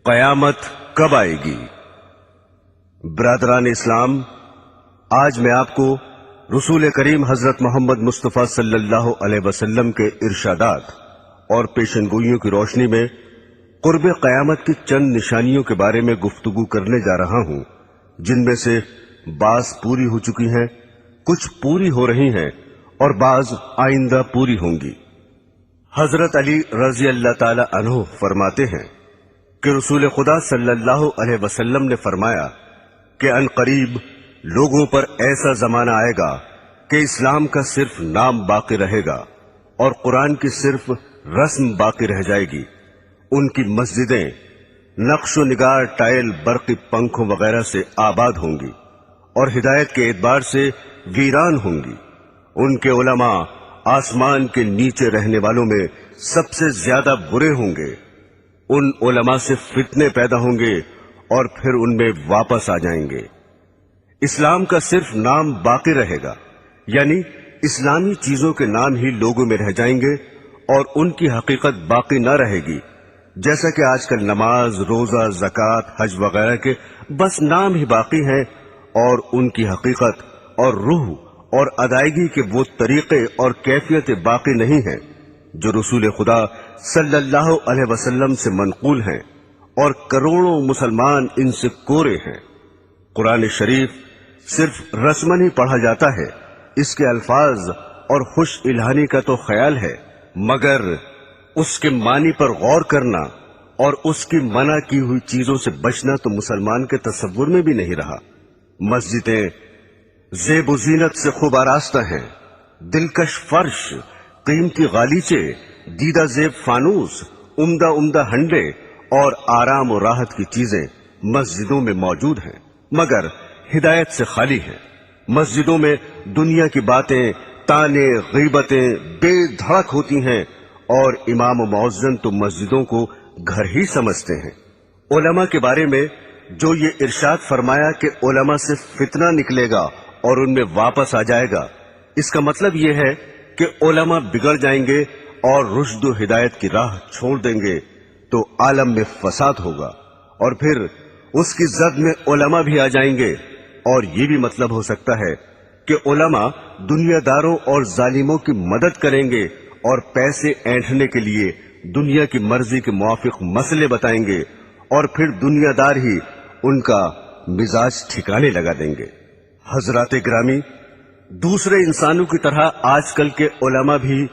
قیامت کب آئے گی؟ برادران اسلام، آج میں آپ کو رسول کریم حضرت محمد مصطفیٰ صلی اللہ علیہ وسلم کے ارشادات اور پیشن گوئیوں کی روشنی میں قرب قیامت کی چند نشانیوں کے بارے میں گفتگو کرنے جا رہا ہوں، جن میں سے بعض پوری ہو چکی ہیں، کچھ پوری ہو رہی ہیں اور بعض آئندہ پوری ہوں گی۔ حضرت علی رضی اللہ تعالی عنہ فرماتے ہیں کہ رسول خدا صلی اللہ علیہ وسلم نے فرمایا کہ ان قریب لوگوں پر ایسا زمانہ آئے گا کہ اسلام کا صرف نام باقی رہے گا اور قرآن کی صرف رسم باقی رہ جائے گی۔ ان کی مسجدیں نقش و نگار، ٹائل، برقی پنکھوں وغیرہ سے آباد ہوں گی اور ہدایت کے اعتبار سے ویران ہوں گی۔ ان کے علماء آسمان کے نیچے رہنے والوں میں سب سے زیادہ برے ہوں گے۔ ان علماء سے فتنے پیدا ہوں گے اور پھر ان میں واپس آ جائیں گے۔ اسلام کا صرف نام باقی رہے گا، یعنی اسلامی چیزوں کے نام ہی لوگوں میں رہ جائیں گے اور ان کی حقیقت باقی نہ رہے گی، جیسا کہ آج کل نماز، روزہ، زکوٰۃ، حج وغیرہ کے بس نام ہی باقی ہیں اور ان کی حقیقت اور روح اور ادائیگی کے وہ طریقے اور کیفیتیں باقی نہیں ہیں جو رسول خدا صلی اللہ علیہ وسلم سے منقول ہیں، اور کروڑوں مسلمان ان سے کورے ہیں۔ قرآن شریف صرف رسمن ہی پڑھا جاتا ہے، اس کے الفاظ اور خوش الہانی کا تو خیال ہے، مگر اس کے معنی پر غور کرنا اور اس کی منع کی ہوئی چیزوں سے بچنا تو مسلمان کے تصور میں بھی نہیں رہا۔ مسجدیں زیب و زینت سے خوب آراستہ ہیں، دلکش فرش، قیمتی غالیچے، دیدہ زیب فانوس، عمدہ عمدہ ہنڈے اور آرام و راحت کی چیزیں مسجدوں میں موجود ہیں، مگر ہدایت سے خالی ہیں۔ مسجدوں میں دنیا کی باتیں، تانے، غیبتیں بے دھڑک ہوتی ہیں اور امام و مؤذن تو مسجدوں کو گھر ہی سمجھتے ہیں۔ علماء کے بارے میں جو یہ ارشاد فرمایا کہ علماء سے فتنہ نکلے گا اور ان میں واپس آ جائے گا، اس کا مطلب یہ ہے کہ علماء بگڑ جائیں گے اور رشد و ہدایت کی راہ چھوڑ دیں گے تو عالم میں فساد ہوگا، اور پھر اس کی زد میں علماء بھی آ جائیں گے، اور یہ بھی مطلب ہو سکتا ہے کہ علماء دنیا داروں اور ظالموں کی مدد کریں گے اور پیسے اینٹھنے کے لیے دنیا کی مرضی کے موافق مسئلے بتائیں گے، اور پھر دنیا دار ہی ان کا مزاج ٹھکانے لگا دیں گے۔ حضرات گرامی، دوسرے انسانوں کی طرح آج کل کے علماء بھی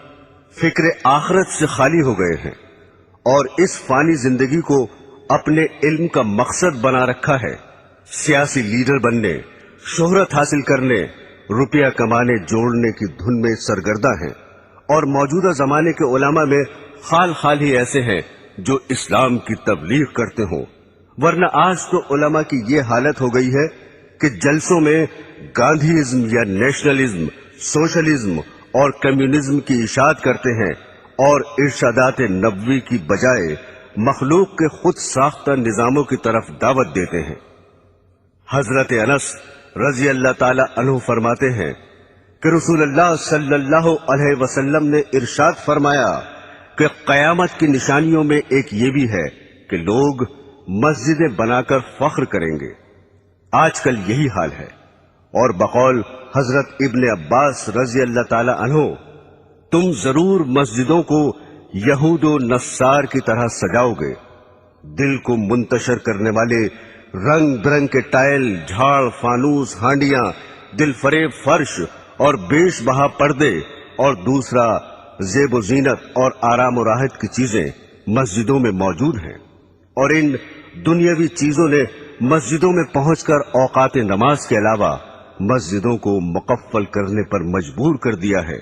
فکر آخرت سے خالی ہو گئے ہیں اور اس فانی زندگی کو اپنے علم کا مقصد بنا رکھا ہے۔ سیاسی لیڈر بننے، شہرت حاصل کرنے، روپیہ کمانے جوڑنے کی دھن میں سرگردہ ہیں، اور موجودہ زمانے کے علماء میں خال خال ہی ایسے ہیں جو اسلام کی تبلیغ کرتے ہوں، ورنہ آج تو علماء کی یہ حالت ہو گئی ہے کہ جلسوں میں گاندھیزم یا نیشنلزم، سوشلزم اور کمیونزم کی اشاعت کرتے ہیں اور ارشادات نبوی کی بجائے مخلوق کے خود ساختہ نظاموں کی طرف دعوت دیتے ہیں۔ حضرت انس رضی اللہ تعالی عنہ فرماتے ہیں کہ رسول اللہ صلی اللہ علیہ وسلم نے ارشاد فرمایا کہ قیامت کی نشانیوں میں ایک یہ بھی ہے کہ لوگ مسجدیں بنا کر فخر کریں گے۔ آج کل یہی حال ہے، اور بقول حضرت ابن عباس رضی اللہ تعالی عنہ، تم ضرور مسجدوں کو یہود و نصار کی طرح سجاؤ گے۔ دل کو منتشر کرنے والے رنگ برنگ کے ٹائل، جھاڑ، فانوس، ہانڈیاں، دل فریب فرش اور بیش بہا پردے، اور دوسرا زیب و زینت اور آرام و راحت کی چیزیں مسجدوں میں موجود ہیں، اور ان دنیاوی چیزوں نے مسجدوں میں پہنچ کر اوقات نماز کے علاوہ مسجدوں کو مقفل کرنے پر مجبور کر دیا ہے،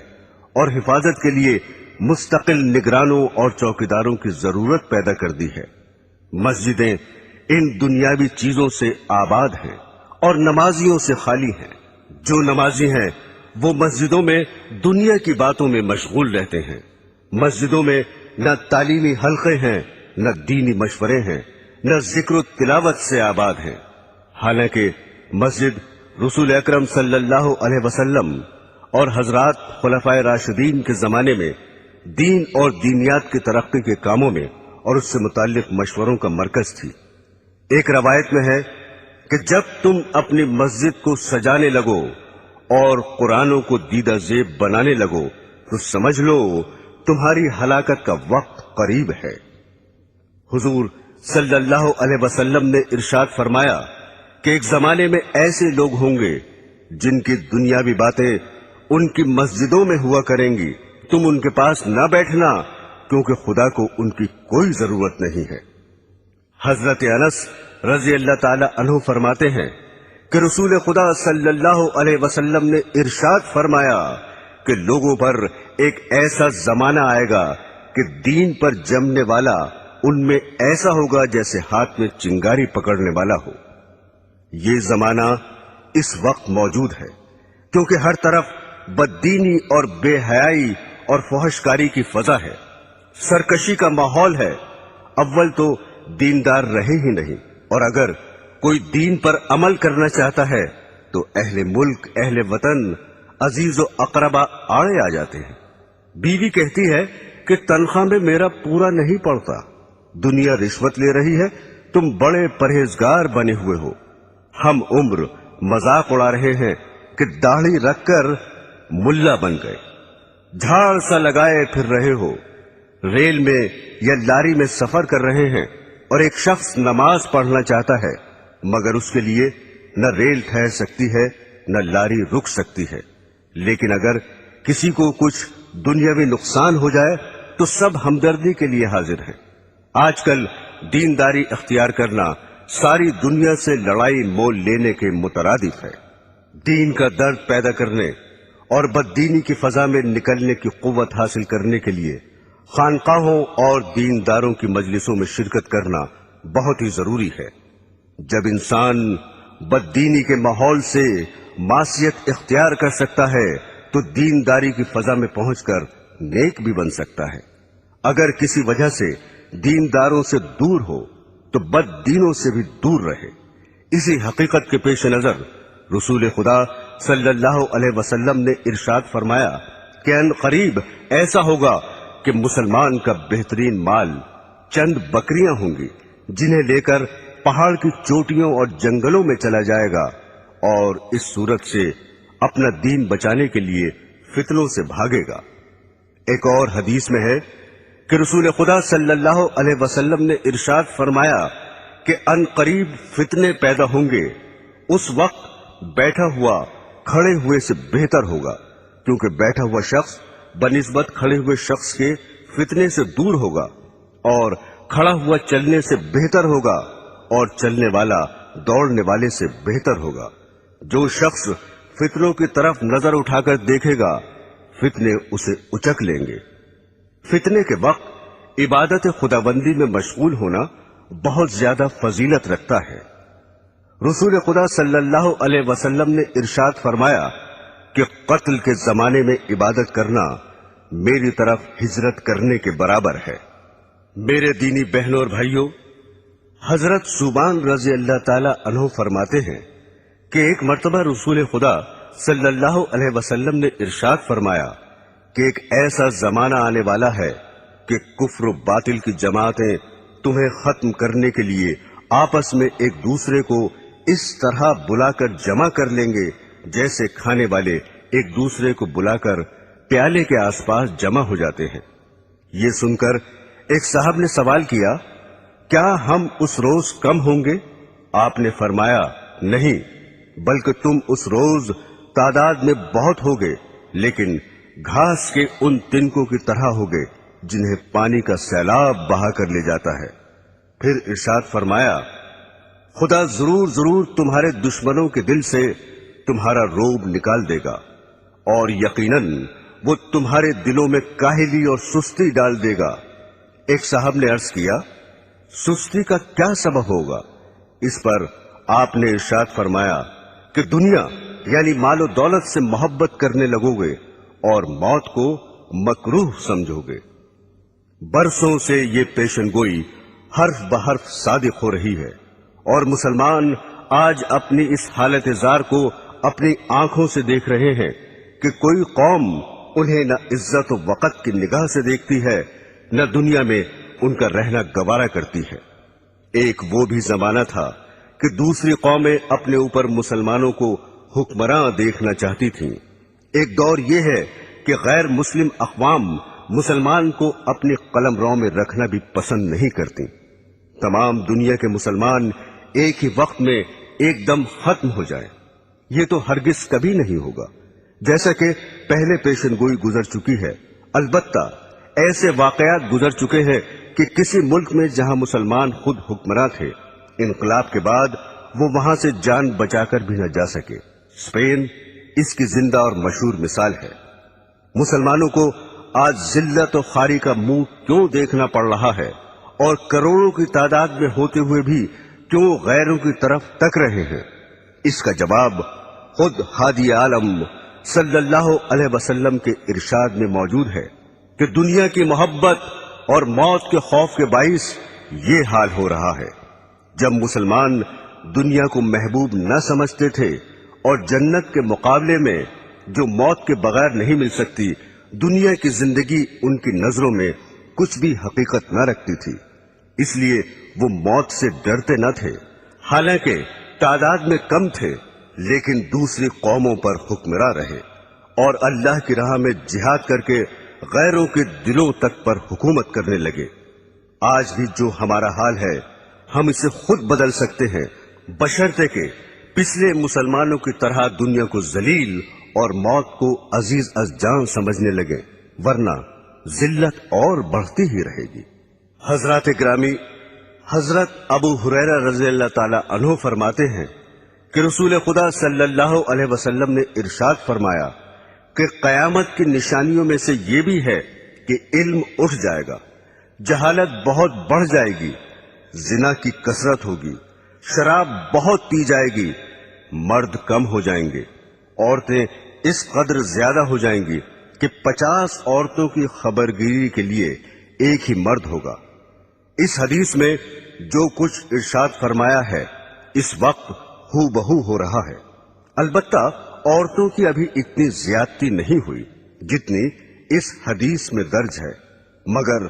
اور حفاظت کے لیے مستقل نگرانوں اور چوکیداروں کی ضرورت پیدا کر دی ہے۔ مسجدیں ان دنیاوی چیزوں سے آباد ہیں اور نمازیوں سے خالی ہیں۔ جو نمازی ہیں وہ مسجدوں میں دنیا کی باتوں میں مشغول رہتے ہیں۔ مسجدوں میں نہ تعلیمی حلقے ہیں، نہ دینی مشورے ہیں، نہ ذکر و تلاوت سے آباد ہیں۔ حالانکہ مسجد رسول اکرم صلی اللہ علیہ وسلم اور حضرات خلفائے راشدین کے زمانے میں دین اور دینیات کی ترقی کے کاموں میں اور اس سے متعلق مشوروں کا مرکز تھی۔ ایک روایت میں ہے کہ جب تم اپنی مسجد کو سجانے لگو اور قرآنوں کو دیدہ زیب بنانے لگو تو سمجھ لو تمہاری ہلاکت کا وقت قریب ہے۔ حضور صلی اللہ علیہ وسلم نے ارشاد فرمایا کہ ایک زمانے میں ایسے لوگ ہوں گے جن کی دنیاوی باتیں ان کی مسجدوں میں ہوا کریں گی، تم ان کے پاس نہ بیٹھنا کیونکہ خدا کو ان کی کوئی ضرورت نہیں ہے۔ حضرت انس رضی اللہ تعالی عنہ فرماتے ہیں کہ رسول خدا صلی اللہ علیہ وسلم نے ارشاد فرمایا کہ لوگوں پر ایک ایسا زمانہ آئے گا کہ دین پر جمنے والا ان میں ایسا ہوگا جیسے ہاتھ میں چنگاری پکڑنے والا ہو۔ یہ زمانہ اس وقت موجود ہے کیونکہ ہر طرف بددینی اور بے حیائی اور فحشکاری کی فضا ہے، سرکشی کا ماحول ہے۔ اول تو دیندار رہے ہی نہیں، اور اگر کوئی دین پر عمل کرنا چاہتا ہے تو اہل ملک، اہل وطن، عزیز و اقربا آڑے آ جاتے ہیں۔ بیوی کہتی ہے کہ تنخواہ میں میرا پورا نہیں پڑتا، دنیا رشوت لے رہی ہے، تم بڑے پرہیزگار بنے ہوئے ہو۔ ہم عمر مذاق اڑا رہے ہیں کہ داڑھی رکھ کر ملا بن گئے، جھاڑ سا لگائے پھر رہے ہو، ریل میں یا لاری میں سفر کر رہے ہیں اور ایک شخص نماز پڑھنا چاہتا ہے مگر اس کے لیے نہ ریل ٹھہر سکتی ہے نہ لاری رک سکتی ہے، لیکن اگر کسی کو کچھ دنیاوی نقصان ہو جائے تو سب ہمدردی کے لیے حاضر ہیں۔ آج کل دینداری اختیار کرنا ساری دنیا سے لڑائی مول لینے کے مترادف ہے۔ دین کا درد پیدا کرنے اور بددینی کی فضا میں نکلنے کی قوت حاصل کرنے کے لیے خانقاہوں اور دینداروں کی مجلسوں میں شرکت کرنا بہت ہی ضروری ہے۔ جب انسان بددینی کے ماحول سے معصیت اختیار کر سکتا ہے تو دینداری کی فضا میں پہنچ کر نیک بھی بن سکتا ہے۔ اگر کسی وجہ سے دینداروں سے دور ہو تو بد دینوں سے بھی دور رہے۔ اسی حقیقت کے پیش نظر رسول خدا صلی اللہ علیہ وسلم نے ارشاد فرمایا کہ ان قریب ایسا ہوگا کہ مسلمان کا بہترین مال چند بکریاں ہوں گی جنہیں لے کر پہاڑ کی چوٹیوں اور جنگلوں میں چلا جائے گا، اور اس صورت سے اپنا دین بچانے کے لیے فتنوں سے بھاگے گا۔ ایک اور حدیث میں ہے کہ رسول خدا صلی اللہ علیہ وسلم نے ارشاد فرمایا کہ ان قریب فتنے پیدا ہوں گے، اس وقت بیٹھا ہوا کھڑے ہوئے سے بہتر ہوگا، کیونکہ بیٹھا ہوا شخص بنسبت کھڑے ہوئے شخص کے فتنے سے دور ہوگا، اور کھڑا ہوا چلنے سے بہتر ہوگا، اور چلنے والا دوڑنے والے سے بہتر ہوگا۔ جو شخص فتنوں کی طرف نظر اٹھا کر دیکھے گا فتنے اسے اچک لیں گے۔ فتنے کے وقت عبادت خداوندی میں مشغول ہونا بہت زیادہ فضیلت رکھتا ہے۔ رسول خدا صلی اللہ علیہ وسلم نے ارشاد فرمایا کہ قتل کے زمانے میں عبادت کرنا میری طرف ہجرت کرنے کے برابر ہے۔ میرے دینی بہنوں اور بھائیوں، حضرت ثوبان رضی اللہ تعالی عنہ فرماتے ہیں کہ ایک مرتبہ رسول خدا صلی اللہ علیہ وسلم نے ارشاد فرمایا کہ ایک ایسا زمانہ آنے والا ہے کہ کفر و باطل کی جماعتیں تمہیں ختم کرنے کے لیے آپس میں ایک دوسرے کو اس طرح بلا کر جمع کر لیں گے جیسے کھانے والے ایک دوسرے کو بلا کر پیالے کے آس پاس جمع ہو جاتے ہیں۔ یہ سن کر ایک صاحب نے سوال کیا، کیا ہم اس روز کم ہوں گے؟ آپ نے فرمایا، نہیں، بلکہ تم اس روز تعداد میں بہت ہوگے، لیکن گھاس کے ان تنکوں کی طرح ہوگے جنہیں پانی کا سیلاب بہا کر لے جاتا ہے۔ پھر ارشاد فرمایا، خدا ضرور ضرور تمہارے دشمنوں کے دل سے تمہارا روب نکال دے گا، اور یقیناً وہ تمہارے دلوں میں کاہلی اور سستی ڈال دے گا۔ ایک صاحب نے عرض کیا، سستی کا کیا سبب ہوگا؟ اس پر آپ نے ارشاد فرمایا کہ دنیا یعنی مال و دولت سے محبت کرنے لگو گے اور موت کو مکروہ سمجھو گے۔ برسوں سے یہ پیشن گوئی حرف بحرف صادق ہو رہی ہے، اور مسلمان آج اپنی اس حالت زار کو اپنی آنکھوں سے دیکھ رہے ہیں کہ کوئی قوم انہیں نہ عزت و وقت کی نگاہ سے دیکھتی ہے، نہ دنیا میں ان کا رہنا گوارا کرتی ہے۔ ایک وہ بھی زمانہ تھا کہ دوسری قومیں اپنے اوپر مسلمانوں کو حکمراں دیکھنا چاہتی تھیں۔ ایک دور یہ ہے کہ غیر مسلم اقوام مسلمان کو اپنی قلمرو میں رکھنا بھی پسند نہیں کرتی۔ تمام دنیا کے مسلمان ایک ہی وقت میں ایک دم ختم ہو جائیں، یہ تو ہرگز کبھی نہیں ہوگا۔ جیسا کہ پہلے پیشن گوئی گزر چکی ہے، البتہ ایسے واقعات گزر چکے ہیں کہ کسی ملک میں جہاں مسلمان خود حکمراں تھے، انقلاب کے بعد وہ وہاں سے جان بچا کر بھی نہ جا سکے۔ اسپین اس کی زندہ اور مشہور مثال ہے۔ مسلمانوں کو آج ذلت و خواری کا منہ کیوں دیکھنا پڑ رہا ہے، اور کروڑوں کی تعداد میں ہوتے ہوئے بھی کیوں غیروں کی طرف تک رہے ہیں؟ اس کا جواب خود ہادی عالم صلی اللہ علیہ وسلم کے ارشاد میں موجود ہے کہ دنیا کی محبت اور موت کے خوف کے باعث یہ حال ہو رہا ہے۔ جب مسلمان دنیا کو محبوب نہ سمجھتے تھے اور جنت کے مقابلے میں جو موت کے بغیر نہیں مل سکتی، دنیا کی زندگی ان کی نظروں میں کچھ بھی حقیقت نہ رکھتی تھی، اس لیے وہ موت سے ڈرتے نہ تھے۔ حالانکہ تعداد میں کم تھے، لیکن دوسری قوموں پر حکمراں رہے اور اللہ کی راہ میں جہاد کر کے غیروں کے دلوں تک پر حکومت کرنے لگے۔ آج بھی جو ہمارا حال ہے ہم اسے خود بدل سکتے ہیں، بشرطے کہ پچھلے مسلمانوں کی طرح دنیا کو ذلیل اور موت کو عزیز از جان سمجھنے لگے، ورنہ ذلت اور بڑھتی ہی رہے گی۔ حضرات گرامی، حضرت ابو ہریرہ رضی اللہ تعالی عنہ فرماتے ہیں کہ رسول خدا صلی اللہ علیہ وسلم نے ارشاد فرمایا کہ قیامت کی نشانیوں میں سے یہ بھی ہے کہ علم اٹھ جائے گا، جہالت بہت بڑھ جائے گی، زنا کی کثرت ہوگی، شراب بہت پی جائے گی، مرد کم ہو جائیں گے، عورتیں اس قدر زیادہ ہو جائیں گی کہ 50 عورتوں کی خبرگیری کے لیے ایک ہی مرد ہوگا۔ اس حدیث میں جو کچھ ارشاد فرمایا ہے اس وقت ہو بہو ہو رہا ہے، البتہ عورتوں کی ابھی اتنی زیادتی نہیں ہوئی جتنی اس حدیث میں درج ہے، مگر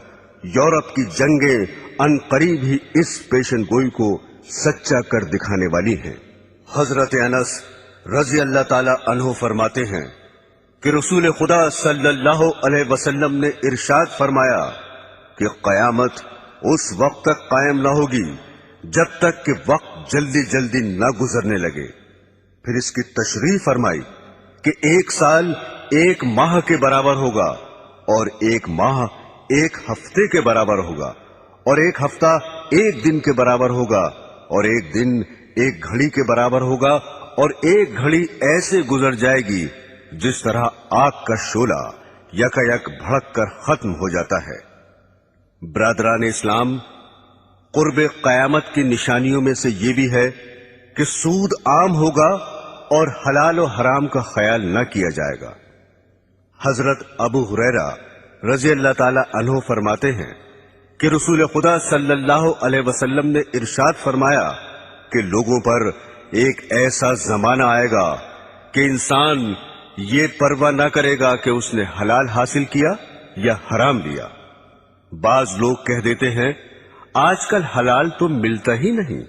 یورپ کی جنگیں ان قریب ہی اس پیشن گوئی کو سچا کر دکھانے والی ہیں۔ حضرت انس رضی اللہ تعالی عنہ فرماتے ہیں کہ رسول خدا صلی اللہ علیہ وسلم نے ارشاد فرمایا کہ قیامت اس وقت تک قائم نہ ہوگی جب تک کہ وقت جلدی جلدی نہ گزرنے لگے۔ پھر اس کی تشریح فرمائی کہ 1 سال 1 ماہ کے برابر ہوگا، اور 1 ماہ 1 ہفتے کے برابر ہوگا، اور 1 ہفتہ 1 دن کے برابر ہوگا، اور 1 دن 1 گھڑی کے برابر ہوگا، اور 1 گھڑی ایسے گزر جائے گی جس طرح آگ کا شعلہ یکا یک بھڑک کر ختم ہو جاتا ہے۔ برادران اسلام، قرب قیامت کی نشانیوں میں سے یہ بھی ہے کہ سود عام ہوگا اور حلال و حرام کا خیال نہ کیا جائے گا۔ حضرت ابو ہریرہ رضی اللہ تعالی عنہ فرماتے ہیں کہ رسول خدا صلی اللہ علیہ وسلم نے ارشاد فرمایا کہ لوگوں پر ایک ایسا زمانہ آئے گا کہ انسان یہ پرواہ نہ کرے گا کہ اس نے حلال حاصل کیا یا حرام لیا۔ بعض لوگ کہہ دیتے ہیں آج کل حلال تو ملتا ہی نہیں،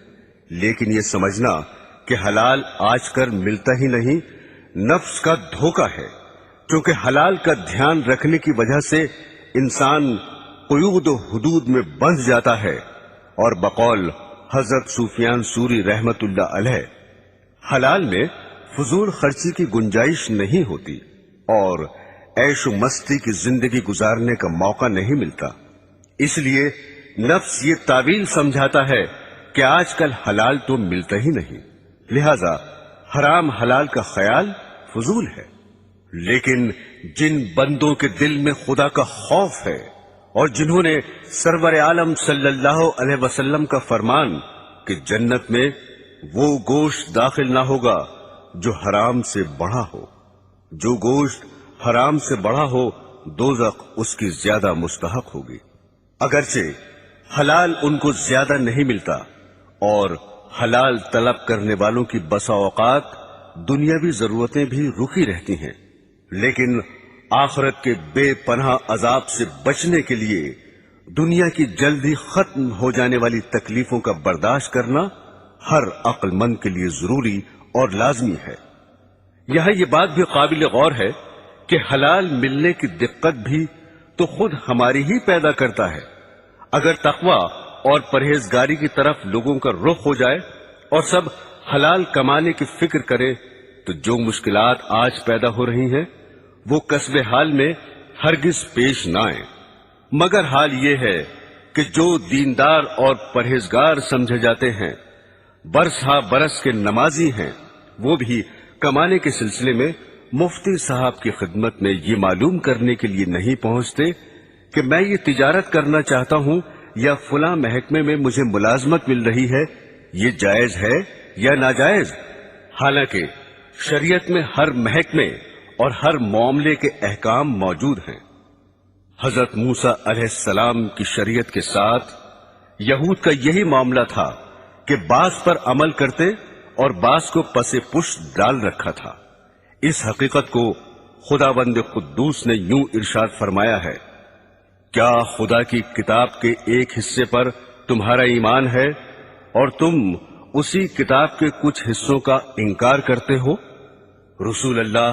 لیکن یہ سمجھنا کہ حلال آج کل ملتا ہی نہیں نفس کا دھوکہ ہے، کیونکہ حلال کا دھیان رکھنے کی وجہ سے انسان قیود و حدود میں بندھ جاتا ہے، اور بقول حضرت سفیان ثوری رحمت اللہ علیہ حلال میں فضول خرچی کی گنجائش نہیں ہوتی اور عیش و مستی کی زندگی گزارنے کا موقع نہیں ملتا، اس لیے نفس یہ تعویل سمجھاتا ہے کہ آج کل حلال تو ملتا ہی نہیں، لہذا حرام حلال کا خیال فضول ہے۔ لیکن جن بندوں کے دل میں خدا کا خوف ہے اور جنہوں نے سرور عالم صلی اللہ علیہ وسلم کا فرمان کہ جنت میں وہ گوشت داخل نہ ہوگا جو حرام سے بڑھا ہو، جو گوشت حرام سے بڑھا ہو دوزخ اس کی زیادہ مستحق ہوگی، اگرچہ حلال ان کو زیادہ نہیں ملتا، اور حلال طلب کرنے والوں کی بسا اوقات دنیاوی ضرورتیں بھی رکی رہتی ہیں، لیکن آخرت کے بے پناہ عذاب سے بچنے کے لیے دنیا کی جلدی ختم ہو جانے والی تکلیفوں کا برداشت کرنا ہر عقل مند کے لیے ضروری اور لازمی ہے۔ یہاں یہ بات بھی قابل غور ہے کہ حلال ملنے کی دقت بھی تو خود ہماری ہی پیدا کرتا ہے۔ اگر تقوی اور پرہیزگاری کی طرف لوگوں کا رخ ہو جائے اور سب حلال کمانے کی فکر کرے تو جو مشکلات آج پیدا ہو رہی ہیں وہ کسب حال میں ہرگز پیش نہ آئیں، مگر حال یہ ہے کہ جو دیندار اور پرہیزگار سمجھے جاتے ہیں، برس ہا برس کے نمازی ہیں، وہ بھی کمانے کے سلسلے میں مفتی صاحب کی خدمت میں یہ معلوم کرنے کے لیے نہیں پہنچتے کہ میں یہ تجارت کرنا چاہتا ہوں یا فلاں محکمے میں مجھے ملازمت مل رہی ہے، یہ جائز ہے یا ناجائز؟ حالانکہ شریعت میں ہر محکمے اور ہر معاملے کے احکام موجود ہیں۔ حضرت موسیٰ علیہ السلام کی شریعت کے ساتھ یہود کا یہی معاملہ تھا کہ بعض پر عمل کرتے اور بعض کو پس پشت ڈال رکھا تھا۔ اس حقیقت کو خداوند قدوس نے یوں ارشاد فرمایا ہے، کیا خدا کی کتاب کے ایک حصے پر تمہارا ایمان ہے اور تم اسی کتاب کے کچھ حصوں کا انکار کرتے ہو؟ رسول اللہ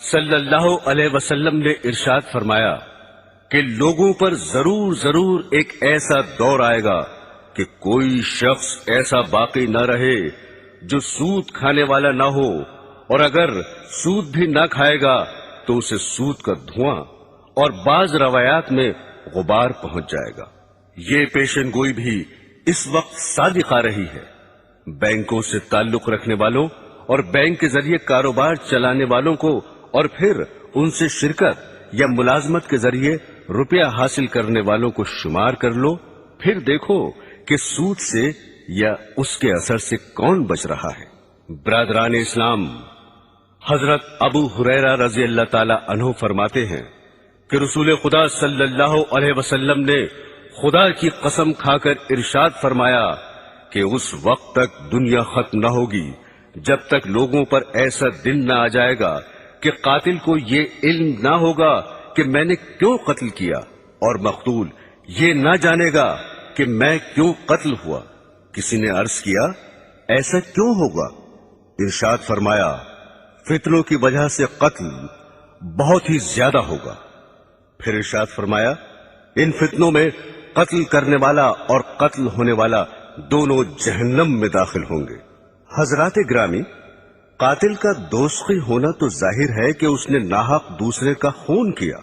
صلی اللہ علیہ وسلم نے ارشاد فرمایا کہ لوگوں پر ضرور ایک ایسا دور آئے گا کہ کوئی شخص ایسا باقی نہ رہے جو سود کھانے والا نہ ہو، اور اگر سود بھی نہ کھائے گا تو اسے سود کا دھواں اور بعض روایات میں غبار پہنچ جائے گا۔ یہ پیشن گوئی بھی اس وقت صادق آ رہی ہے۔ بینکوں سے تعلق رکھنے والوں اور بینک کے ذریعے کاروبار چلانے والوں کو اور پھر ان سے شرکت یا ملازمت کے ذریعے روپیہ حاصل کرنے والوں کو شمار کر لو، پھر دیکھو کہ سود سے یا اس کے اثر سے کون بچ رہا ہے۔ برادران اسلام، حضرت ابو ہریرہ رضی اللہ تعالی عنہ فرماتے ہیں کہ رسول خدا صلی اللہ علیہ وسلم نے خدا کی قسم کھا کر ارشاد فرمایا کہ اس وقت تک دنیا ختم نہ ہوگی جب تک لوگوں پر ایسا دن نہ آ جائے گا کہ قاتل کو یہ علم نہ ہوگا کہ میں نے کیوں قتل کیا، اور مقتول یہ نہ جانے گا کہ میں کیوں قتل ہوا۔ کسی نے عرض کیا، ایسا کیوں ہوگا؟ ارشاد فرمایا، فتنوں کی وجہ سے قتل بہت ہی زیادہ ہوگا۔ پھر ارشاد فرمایا، ان فتنوں میں قتل کرنے والا اور قتل ہونے والا دونوں جہنم میں داخل ہوں گے۔ حضرات گرامی، قاتل کا دوزخی ہونا تو ظاہر ہے کہ اس نے ناحق دوسرے کا خون کیا،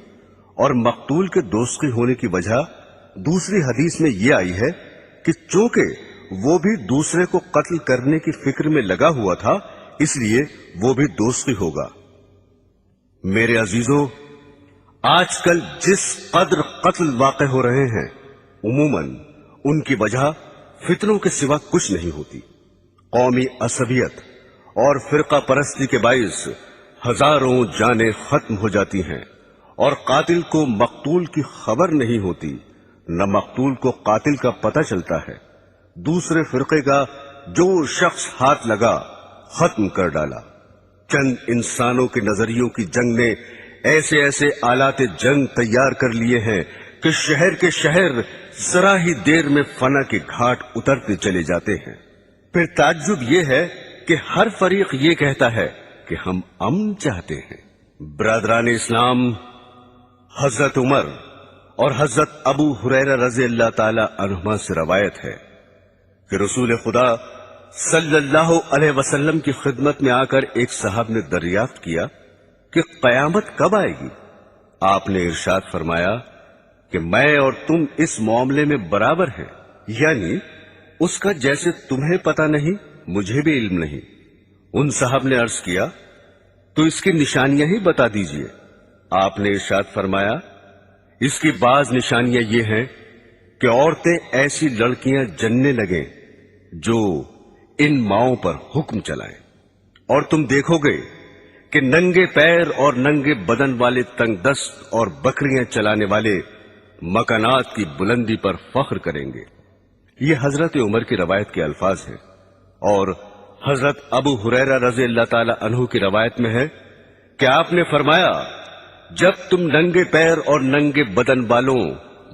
اور مقتول کے دوزخی ہونے کی وجہ دوسری حدیث میں یہ آئی ہے کہ چونکہ وہ بھی دوسرے کو قتل کرنے کی فکر میں لگا ہوا تھا، اس لیے وہ بھی دوزخی ہوگا۔ میرے عزیزوں، آج کل جس قدر قتل واقع ہو رہے ہیں، عموماً ان کی وجہ فتنوں کے سوا کچھ نہیں ہوتی۔ قومی عصبیت اور فرقہ پرستی کے باعث ہزاروں جانیں ختم ہو جاتی ہیں، اور قاتل کو مقتول کی خبر نہیں ہوتی، نہ مقتول کو قاتل کا پتہ چلتا ہے۔ دوسرے فرقے کا جو شخص ہاتھ لگا ختم کر ڈالا۔ چند انسانوں کے نظریوں کی جنگ نے ایسے ایسے آلات جنگ تیار کر لیے ہیں کہ شہر کے شہر ذرا ہی دیر میں فنا کے گھاٹ اترتے چلے جاتے ہیں۔ پھر تعجب یہ ہے کہ ہر فریق یہ کہتا ہے کہ ہم امن چاہتے ہیں۔ برادران اسلام، حضرت عمر اور حضرت ابو ہریرہ رضی اللہ تعالی عنہما سے روایت ہے کہ رسول خدا صلی اللہ علیہ وسلم کی خدمت میں آ کر ایک صاحب نے دریافت کیا کہ قیامت کب آئے گی؟ آپ نے ارشاد فرمایا کہ میں اور تم اس معاملے میں برابر ہیں، یعنی اس کا جیسے تمہیں پتہ نہیں مجھے بھی علم نہیں۔ ان صاحب نے عرض کیا، تو اس کی نشانیاں ہی بتا دیجئے۔ آپ نے ارشاد فرمایا، اس کی بعض نشانیاں یہ ہیں کہ عورتیں ایسی لڑکیاں جننے لگیں جو ان ماؤں پر حکم چلائیں، اور تم دیکھو گے کہ ننگے پیر اور ننگے بدن والے تنگ دست اور بکریاں چلانے والے مکانات کی بلندی پر فخر کریں گے۔ یہ حضرت عمر کی روایت کے الفاظ ہیں، اور حضرت ابو ہریرہ رضی اللہ تعالی عنہ کی روایت میں ہے کہ آپ نے فرمایا، جب تم ننگے پیر اور ننگے بدن والوں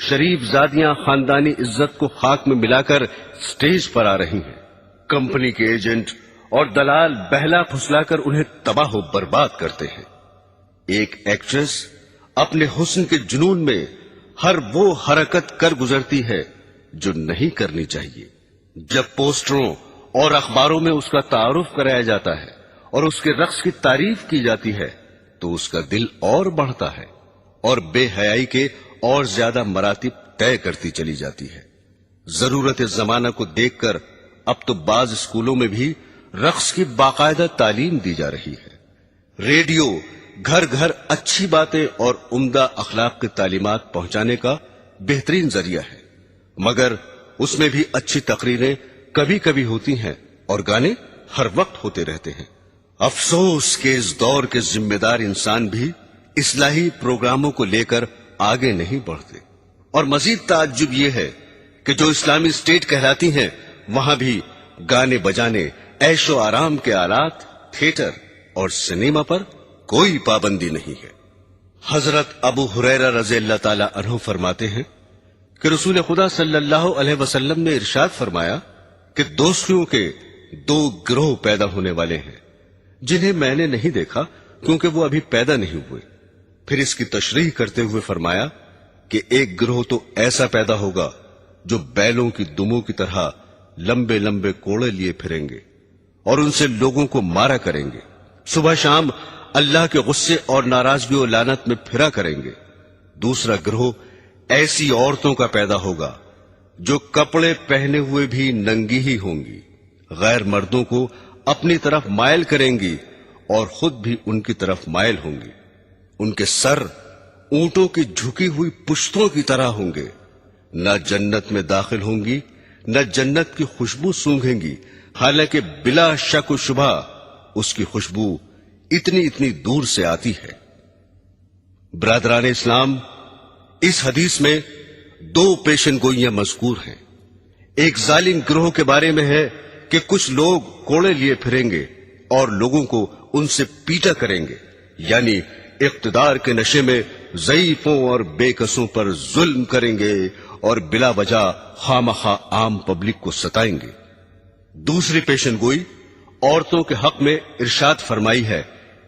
شریف زادیاں خاندانی عزت کو خاک میں ملا کر سٹیج پر آ رہی ہیں. کمپنی کے ایجنٹ اور دلال بہلا پھسلا کر انہیں تباہ و برباد کرتے ہیں. ایک ایکٹریس اپنے حسن کے جنون میں ہر وہ حرکت کر گزرتی ہے جو نہیں کرنی چاہیے. جب پوسٹروں اور اخباروں میں اس کا تعارف کرایا جاتا ہے اور اس کے رقص کی تعریف کی جاتی ہے تو اس کا دل اور بڑھتا ہے اور بے حیائی کے اور زیادہ مراتب طے کرتی چلی جاتی ہے. ضرورت زمانہ کو دیکھ کر اب تو بعض اسکولوں میں بھی رقص کی باقاعدہ تعلیم دی جا رہی ہے. ریڈیو گھر گھر اچھی باتیں اور عمدہ اخلاق کی تعلیمات پہنچانے کا بہترین ذریعہ ہے، مگر اس میں بھی اچھی تقریریں کبھی کبھی ہوتی ہیں اور گانے ہر وقت ہوتے رہتے ہیں. افسوس کہ اس دور کے ذمہ دار انسان بھی اصلاحی پروگراموں کو لے کر آگے نہیں بڑھتے. اور مزید تعجب یہ ہے کہ جو اسلامی اسٹیٹ کہلاتی ہیں وہاں بھی گانے بجانے، عیش و آرام کے آلات، تھیٹر اور سنیما پر کوئی پابندی نہیں ہے. حضرت ابو ہریرہ رضی اللہ تعالی عنہ فرماتے ہیں کہ رسول خدا صلی اللہ علیہ وسلم نے ارشاد فرمایا کہ دوستیوں کے دو گروہ پیدا ہونے والے ہیں جنہیں میں نے نہیں دیکھا کیونکہ وہ ابھی پیدا نہیں ہوئے. پھر اس کی تشریح کرتے ہوئے فرمایا کہ ایک گروہ تو ایسا پیدا ہوگا جو بیلوں کی دموں کی طرح لمبے لمبے کوڑے لیے پھریں گے اور ان سے لوگوں کو مارا کریں گے، صبح شام اللہ کے غصے اور ناراضگی و لعنت میں پھرا کریں گے. دوسرا گروہ ایسی عورتوں کا پیدا ہوگا جو کپڑے پہنے ہوئے بھی ننگی ہی ہوں گی، غیر مردوں کو اپنی طرف مائل کریں گی اور خود بھی ان کی طرف مائل ہوں گی. ان کے سر اونٹوں کی جھکی ہوئی پشتوں کی طرح ہوں گے، نہ جنت میں داخل ہوں گی نہ جنت کی خوشبو سونگھیں گی، حالانکہ بلا شک و شبہ اس کی خوشبو اتنی دور سے آتی ہے. برادران اسلام، اس حدیث میں دو پیشن گوئیاں مذکور ہیں. ایک ظالم گروہ کے بارے میں ہے کہ کچھ لوگ کوڑے لیے پھریں گے اور لوگوں کو ان سے پیٹا کریں گے، یعنی اقتدار کے نشے میں ضعیفوں اور بے کسوں پر ظلم کریں گے اور بلا وجہ خواہ عام پبلک کو ستائیں گے. دوسری پیشن گوئی عورتوں کے حق میں ارشاد فرمائی ہے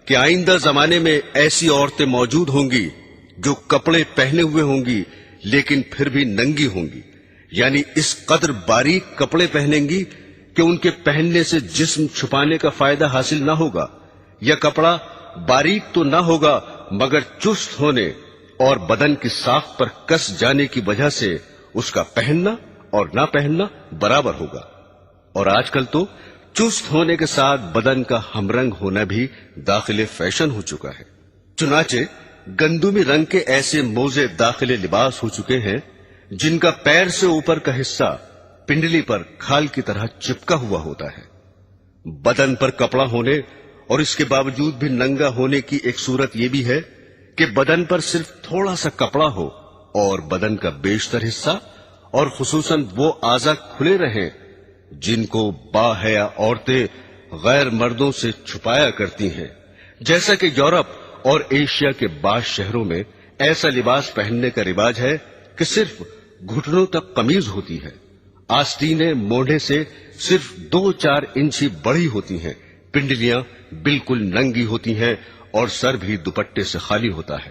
کہ آئندہ زمانے میں ایسی عورتیں موجود ہوں گی جو کپڑے پہنے ہوئے ہوں گی لیکن پھر بھی ننگی ہوں گی، یعنی اس قدر باریک کپڑے پہنیں گی کہ ان کے پہننے سے جسم چھپانے کا فائدہ حاصل نہ ہوگا، یا کپڑا باریک تو نہ ہوگا مگر چست ہونے اور بدن کی ساخت پر کس جانے کی وجہ سے اس کا پہننا اور نہ پہننا برابر ہوگا. اور آج کل تو چست ہونے کے ساتھ بدن کا ہم رنگ ہونا بھی داخل فیشن ہو چکا ہے. چنانچہ گندمی رنگ کے ایسے موزے داخل لباس ہو چکے ہیں جن کا پیر سے اوپر کا حصہ پنڈلی پر کھال کی طرح چپکا ہوا ہوتا ہے. بدن پر کپڑا ہونے اور اس کے باوجود بھی ننگا ہونے کی ایک صورت یہ بھی ہے کہ بدن پر صرف تھوڑا سا کپڑا ہو اور بدن کا بیشتر حصہ اور خصوصاً وہ اعضاء کھلے رہیں جن کو باحیا عورتیں غیر مردوں سے چھپایا کرتی ہیں. جیسا کہ یورپ اور ایشیا کے بعض شہروں میں ایسا لباس پہننے کا رواج ہے کہ صرف گھٹنوں تک قمیض ہوتی ہے، آستینیں موڑھے سے صرف 2-4 انچ ہی بڑی ہوتی ہیں، پنڈلیاں بالکل ننگی ہوتی ہیں اور سر بھی دوپٹے سے خالی ہوتا ہے.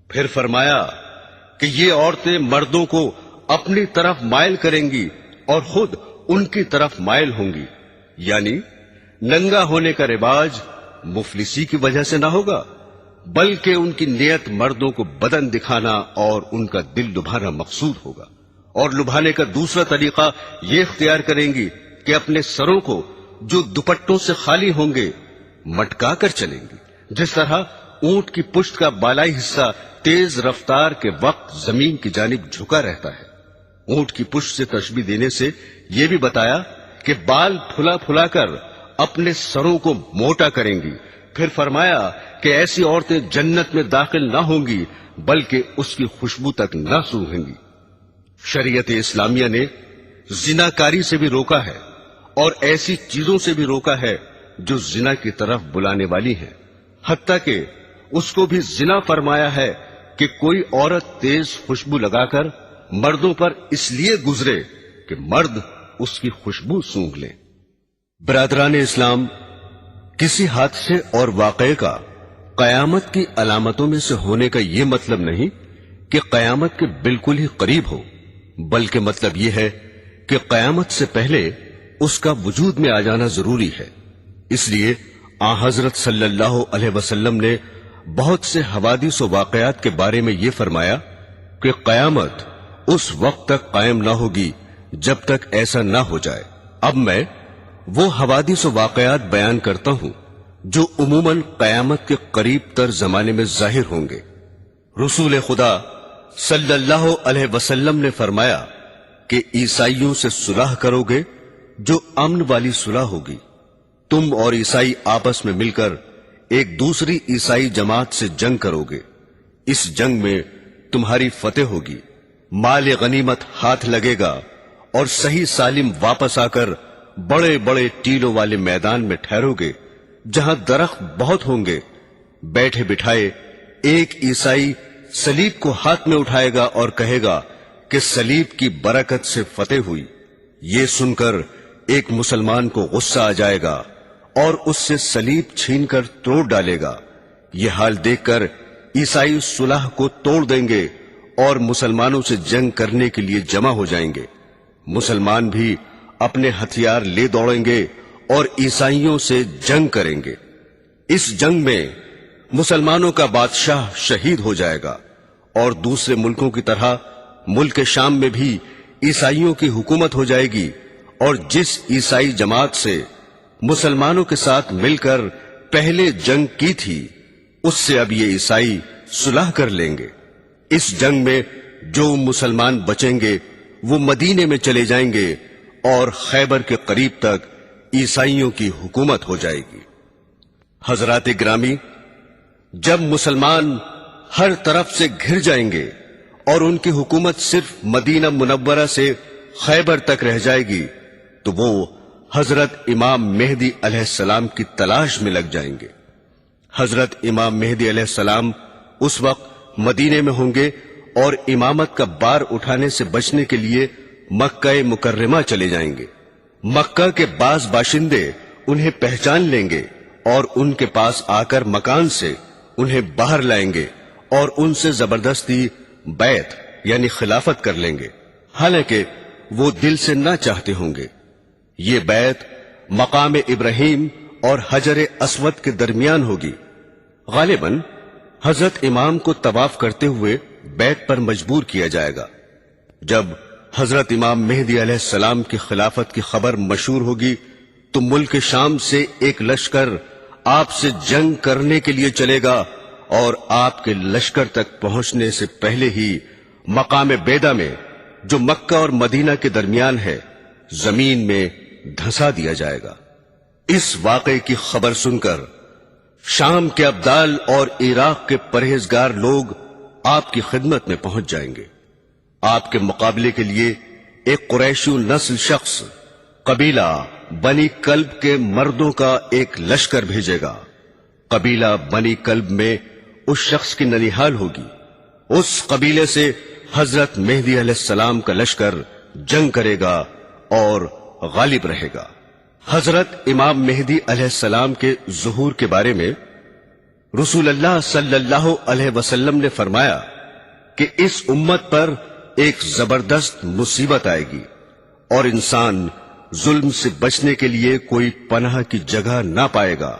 پھر فرمایا کہ یہ عورتیں مردوں کو اپنی طرف مائل کریں گی اور خود ان کی طرف مائل ہوں گی، یعنی ننگا ہونے کا رواج مفلسی کی وجہ سے نہ ہوگا بلکہ ان کی نیت مردوں کو بدن دکھانا اور ان کا دل لبھانا مقصود ہوگا. اور لبھانے کا دوسرا طریقہ یہ اختیار کریں گی کہ اپنے سروں کو جو دوپٹوں سے خالی ہوں گے مٹکا کر چلیں گی، جس طرح اونٹ کی پشت کا بالائی حصہ تیز رفتار کے وقت زمین کی جانب جھکا رہتا ہے. اونٹ کی پشت سے تشبیہ دینے سے یہ بھی بتایا کہ بال پھلا پھلا کر اپنے سروں کو موٹا کریں گی. پھر فرمایا کہ ایسی عورتیں جنت میں داخل نہ ہوں گی بلکہ اس کی خوشبو تک نہ سونگھیں گی. شریعت اسلامیہ نے زناکاری سے بھی روکا ہے اور ایسی چیزوں سے بھی روکا ہے جو زنا کی طرف بلانے والی ہیں، حتیٰ کہ اس کو بھی زنا فرمایا ہے کہ کوئی عورت تیز خوشبو لگا کر مردوں پر اس لیے گزرے کہ مرد اس کی خوشبو سونگھ لیں۔ برادران اسلام، کسی حادثے اور واقعے کا قیامت کی علامتوں میں سے ہونے کا یہ مطلب نہیں کہ قیامت کے بالکل ہی قریب ہو، بلکہ مطلب یہ ہے کہ قیامت سے پہلے اس کا وجود میں آ جانا ضروری ہے۔ اس لیے آن حضرت صلی اللہ علیہ وسلم نے بہت سے حوادث و واقعات کے بارے میں یہ فرمایا کہ قیامت اس وقت تک قائم نہ ہوگی جب تک ایسا نہ ہو جائے۔ اب میں وہ حوادث و واقعات بیان کرتا ہوں جو عموماً قیامت کے قریب تر زمانے میں ظاہر ہوں گے۔ رسول خدا صلی اللہ علیہ وسلم نے فرمایا کہ عیسائیوں سے صلح کرو گے جو امن والی صلح ہوگی۔ تم اور عیسائی آپس میں مل کر ایک دوسری عیسائی جماعت سے جنگ کرو گے، اس جنگ میں تمہاری فتح ہوگی، مال غنیمت ہاتھ لگے گا اور صحیح سالم واپس آ کر بڑے بڑے ٹیلوں والے میدان میں ٹھہرو گے جہاں درخت بہت ہوں گے۔ بیٹھے بٹھائے ایک عیسائی صلیب کو ہاتھ میں اٹھائے گا اور کہے گا کہ صلیب کی برکت سے فتح ہوئی۔ یہ سن کر ایک مسلمان کو غصہ آ جائے گا اور اس سے صلیب چھین کر توڑ ڈالے گا۔ یہ حال دیکھ کر عیسائی صلح کو توڑ دیں گے اور مسلمانوں سے جنگ کرنے کے لیے جمع ہو جائیں گے۔ مسلمان بھی اپنے ہتھیار لے دوڑیں گے اور عیسائیوں سے جنگ کریں گے۔ اس جنگ میں مسلمانوں کا بادشاہ شہید ہو جائے گا اور دوسرے ملکوں کی طرح ملک شام میں بھی عیسائیوں کی حکومت ہو جائے گی، اور جس عیسائی جماعت سے مسلمانوں کے ساتھ مل کر پہلے جنگ کی تھی اس سے اب یہ عیسائی صلح کر لیں گے۔ اس جنگ میں جو مسلمان بچیں گے وہ مدینے میں چلے جائیں گے اور خیبر کے قریب تک عیسائیوں کی حکومت ہو جائے گی۔ حضرات گرامی، جب مسلمان ہر طرف سے گھر جائیں گے اور ان کی حکومت صرف مدینہ منورہ سے خیبر تک رہ جائے گی تو وہ حضرت امام مہدی علیہ السلام کی تلاش میں لگ جائیں گے۔ حضرت امام مہدی علیہ السلام اس وقت مدینے میں ہوں گے اور امامت کا بار اٹھانے سے بچنے کے لیے مکہ مکرمہ چلے جائیں گے۔ مکہ کے بعض باشندے انہیں پہچان لیں گے اور ان کے پاس آ کر مکان سے انہیں باہر لائیں گے اور ان سے زبردستی بیعت یعنی خلافت کر لیں گے، حالانکہ وہ دل سے نہ چاہتے ہوں گے۔ یہ بیعت مقام ابراہیم اور حجر اسود کے درمیان ہوگی۔ غالباً حضرت امام کو طواف کرتے ہوئے بیعت پر مجبور کیا جائے گا۔ جب حضرت امام مہدی علیہ السلام کی خلافت کی خبر مشہور ہوگی تو ملک شام سے ایک لشکر آپ سے جنگ کرنے کے لیے چلے گا اور آپ کے لشکر تک پہنچنے سے پہلے ہی مقام بیدا میں جو مکہ اور مدینہ کے درمیان ہے زمین میں دھسا دیا جائے گا۔ اس واقعے کی خبر سن کر شام کے ابدال اور عراق کے پرہیزگار لوگ آپ کی خدمت میں پہنچ جائیں گے۔ آپ کے مقابلے کے لیے ایک قریشی نسل شخص قبیلہ بنی کلب کے مردوں کا ایک لشکر بھیجے گا۔ قبیلہ بنی کلب میں اس شخص کی ننیحال ہوگی۔ اس قبیلے سے حضرت مہدی علیہ السلام کا لشکر جنگ کرے گا اور غالب رہے گا۔ حضرت امام مہدی علیہ السلام کے ظہور کے بارے میں رسول اللہ صلی اللہ علیہ وسلم نے فرمایا کہ اس امت پر ایک زبردست مصیبت آئے گی اور انسان ظلم سے بچنے کے لیے کوئی پناہ کی جگہ نہ پائے گا۔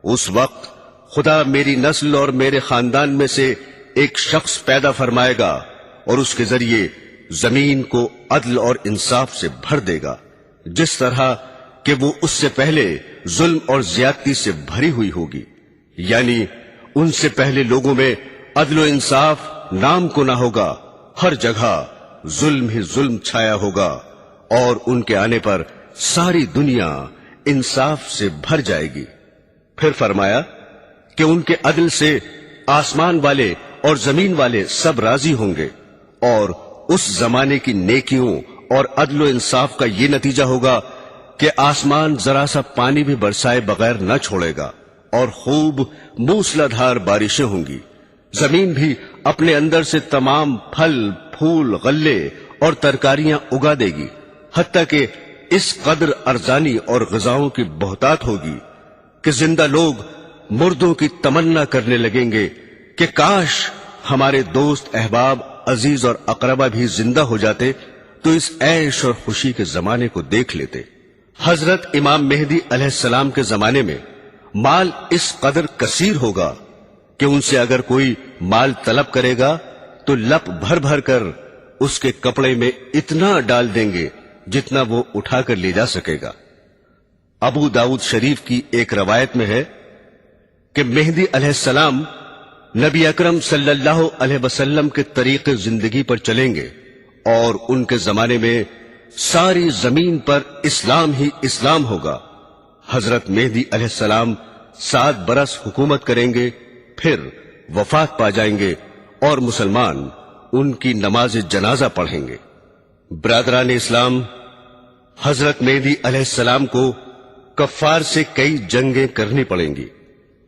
اس وقت خدا میری نسل اور میرے خاندان میں سے ایک شخص پیدا فرمائے گا اور اس کے ذریعے زمین کو عدل اور انصاف سے بھر دے گا، جس طرح کہ وہ اس سے پہلے ظلم اور زیادتی سے بھری ہوئی ہوگی۔ یعنی ان سے پہلے لوگوں میں عدل و انصاف نام کو نہ ہوگا، ہر جگہ ظلم ہی ظلم چھایا ہوگا، اور ان کے آنے پر ساری دنیا انصاف سے بھر جائے گی۔ پھر فرمایا کہ ان کے عدل سے آسمان والے اور زمین والے سب راضی ہوں گے، اور اس زمانے کی نیکیوں اور عدل و انصاف کا یہ نتیجہ ہوگا کہ آسمان ذرا سا پانی بھی برسائے بغیر نہ چھوڑے گا اور خوب موسلادھار بارشیں ہوں گی۔ زمین بھی اپنے اندر سے تمام پھل پھول غلے اور ترکاریاں اگا دے گی، حتیٰ کہ اس قدر ارزانی اور غذاؤں کی بہتات ہوگی کہ زندہ لوگ مردوں کی تمنا کرنے لگیں گے کہ کاش ہمارے دوست احباب عزیز اور اقربا بھی زندہ ہو جاتے تو اس عیش اور خوشی کے زمانے کو دیکھ لیتے۔ حضرت امام مہدی علیہ السلام کے زمانے میں مال اس قدر کثیر ہوگا کہ ان سے اگر کوئی مال طلب کرے گا تو لپ بھر بھر کر اس کے کپڑے میں اتنا ڈال دیں گے جتنا وہ اٹھا کر لے جا سکے گا۔ ابو داؤد شریف کی ایک روایت میں ہے کہ مہدی علیہ السلام نبی اکرم صلی اللہ علیہ وسلم کے طریق زندگی پر چلیں گے اور ان کے زمانے میں ساری زمین پر اسلام ہی اسلام ہوگا۔ حضرت مہدی علیہ السلام 7 برس حکومت کریں گے، پھر وفات پا جائیں گے اور مسلمان ان کی نماز جنازہ پڑھیں گے۔ برادران اسلام، حضرت مہدی علیہ السلام کو کفار سے کئی جنگیں کرنی پڑیں گی۔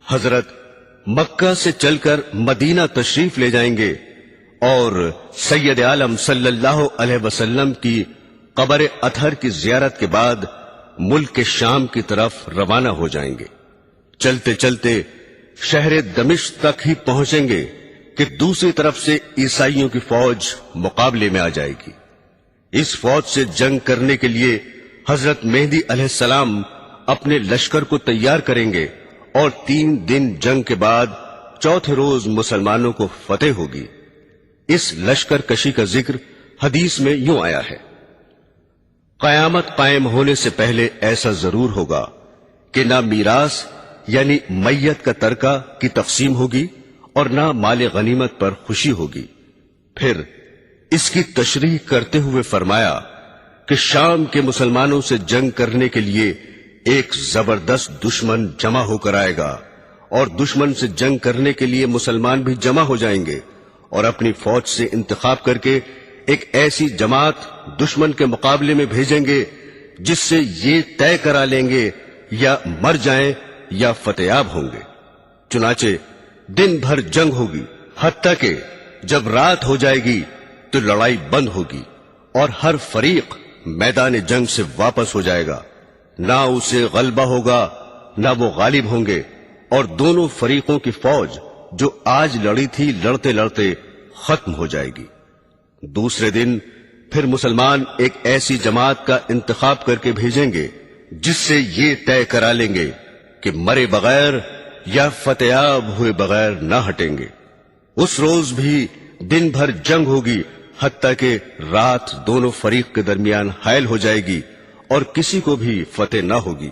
حضرت مکہ سے چل کر مدینہ تشریف لے جائیں گے اور سید عالم صلی اللہ علیہ وسلم کی قبر اطہر کی زیارت کے بعد ملک کے شام کی طرف روانہ ہو جائیں گے۔ چلتے چلتے شہر دمشق تک ہی پہنچیں گے کہ دوسری طرف سے عیسائیوں کی فوج مقابلے میں آ جائے گی۔ اس فوج سے جنگ کرنے کے لیے حضرت مہدی علیہ السلام اپنے لشکر کو تیار کریں گے اور 3 دن جنگ کے بعد چوتھے روز مسلمانوں کو فتح ہوگی۔ اس لشکر کشی کا ذکر حدیث میں یوں آیا ہے، قیامت قائم ہونے سے پہلے ایسا ضرور ہوگا کہ نہ میراث یعنی میت کا ترکہ کی تقسیم ہوگی اور نہ مال غنیمت پر خوشی ہوگی۔ پھر اس کی تشریح کرتے ہوئے فرمایا کہ شام کے مسلمانوں سے جنگ کرنے کے لیے ایک زبردست دشمن جمع ہو کر آئے گا اور دشمن سے جنگ کرنے کے لیے مسلمان بھی جمع ہو جائیں گے اور اپنی فوج سے انتخاب کر کے ایک ایسی جماعت دشمن کے مقابلے میں بھیجیں گے جس سے یہ طے کرا لیں گے یا مر جائیں یا فتح یاب ہوں گے۔ چنانچہ دن بھر جنگ ہوگی، حتیٰ کہ جب رات ہو جائے گی تو لڑائی بند ہوگی اور ہر فریق میدان جنگ سے واپس ہو جائے گا، نہ اسے غلبہ ہوگا نہ وہ غالب ہوں گے، اور دونوں فریقوں کی فوج جو آج لڑی تھی لڑتے لڑتے ختم ہو جائے گی۔ دوسرے دن پھر مسلمان ایک ایسی جماعت کا انتخاب کر کے بھیجیں گے جس سے یہ طے کرا لیں گے کہ مرے بغیر یا فتح یاب ہوئے بغیر نہ ہٹیں گے۔ اس روز بھی دن بھر جنگ ہوگی، حتیٰ کہ رات دونوں فریق کے درمیان حائل ہو جائے گی اور کسی کو بھی فتح نہ ہوگی۔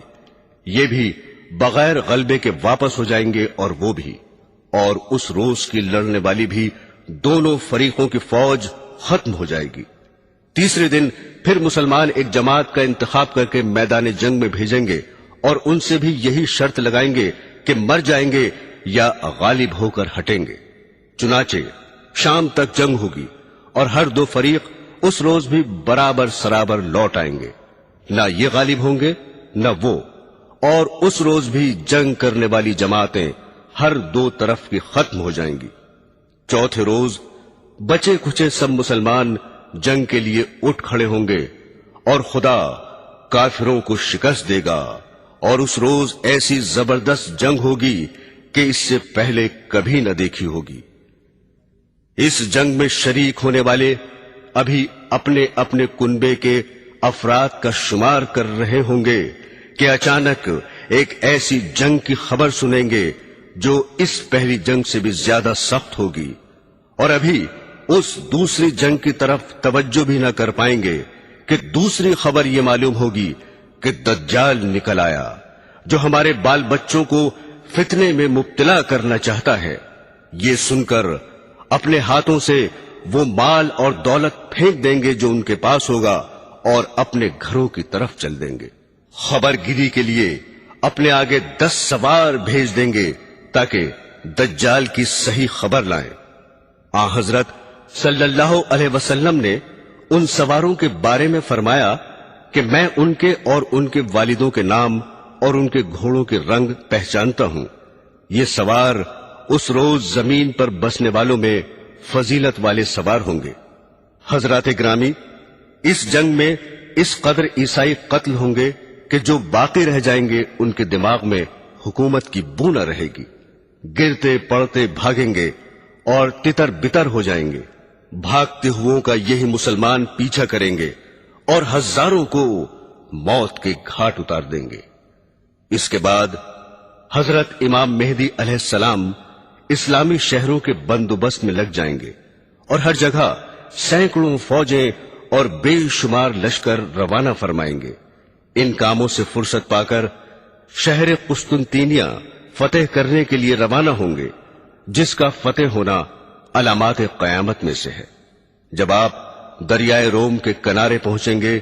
یہ بھی بغیر غلبے کے واپس ہو جائیں گے اور وہ بھی، اور اس روز کی لڑنے والی بھی دونوں فریقوں کی فوج ختم ہو جائے گی۔ تیسرے دن پھر مسلمان ایک جماعت کا انتخاب کر کے میدان جنگ میں بھیجیں گے اور ان سے بھی یہی شرط لگائیں گے کہ مر جائیں گے یا غالب ہو کر ہٹیں گے۔ چنانچہ شام تک جنگ ہوگی اور ہر دو فریق اس روز بھی برابر سرابر لوٹ آئیں گے، نہ یہ غالب ہوں گے نہ وہ، اور اس روز بھی جنگ کرنے والی جماعتیں ہر دو طرف کی ختم ہو جائیں گی۔ چوتھے روز بچے کھچے سب مسلمان جنگ کے لیے اٹھ کھڑے ہوں گے اور خدا کافروں کو شکست دے گا، اور اس روز ایسی زبردست جنگ ہوگی کہ اس سے پہلے کبھی نہ دیکھی ہوگی۔ اس جنگ میں شریک ہونے والے ابھی اپنے اپنے کنبے کے افراد کا شمار کر رہے ہوں گے کہ اچانک ایک ایسی جنگ کی خبر سنیں گے جو اس پہلی جنگ سے بھی زیادہ سخت ہوگی، اور ابھی اس دوسری جنگ کی طرف توجہ بھی نہ کر پائیں گے کہ دوسری خبر یہ معلوم ہوگی کہ دجال نکل آیا جو ہمارے بال بچوں کو فتنے میں مبتلا کرنا چاہتا ہے۔ یہ سن کر اپنے ہاتھوں سے وہ مال اور دولت پھینک دیں گے جو ان کے پاس ہوگا اور اپنے گھروں کی طرف چل دیں گے۔ خبر گیری کے لیے اپنے آگے 10 سوار بھیج دیں گے تاکہ دجال کی صحیح خبر لائیں۔ آن حضرت صلی اللہ علیہ وسلم نے ان سواروں کے بارے میں فرمایا کہ میں ان کے اور ان کے والدوں کے نام اور ان کے گھوڑوں کے رنگ پہچانتا ہوں۔ یہ سوار اس روز زمین پر بسنے والوں میں فضیلت والے سوار ہوں گے۔ حضرات گرامی، اس جنگ میں اس قدر عیسائی قتل ہوں گے کہ جو باقی رہ جائیں گے ان کے دماغ میں حکومت کی بو نہ رہے گی، گرتے پڑتے بھاگیں گے اور تتر بتر ہو جائیں گے۔ بھاگتے ہوئوں کا یہی مسلمان پیچھا کریں گے اور ہزاروں کو موت کے گھاٹ اتار دیں گے۔ اس کے بعد حضرت امام مہدی علیہ السلام اسلامی شہروں کے بندوبست میں لگ جائیں گے اور ہر جگہ سینکڑوں فوجیں اور بے شمار لشکر روانہ فرمائیں گے۔ ان کاموں سے فرصت پا کر شہر قسطنطینیہ فتح کرنے کے لیے روانہ ہوں گے، جس کا فتح ہونا علامات قیامت میں سے ہے۔ جب آپ دریائے روم کے کنارے پہنچیں گے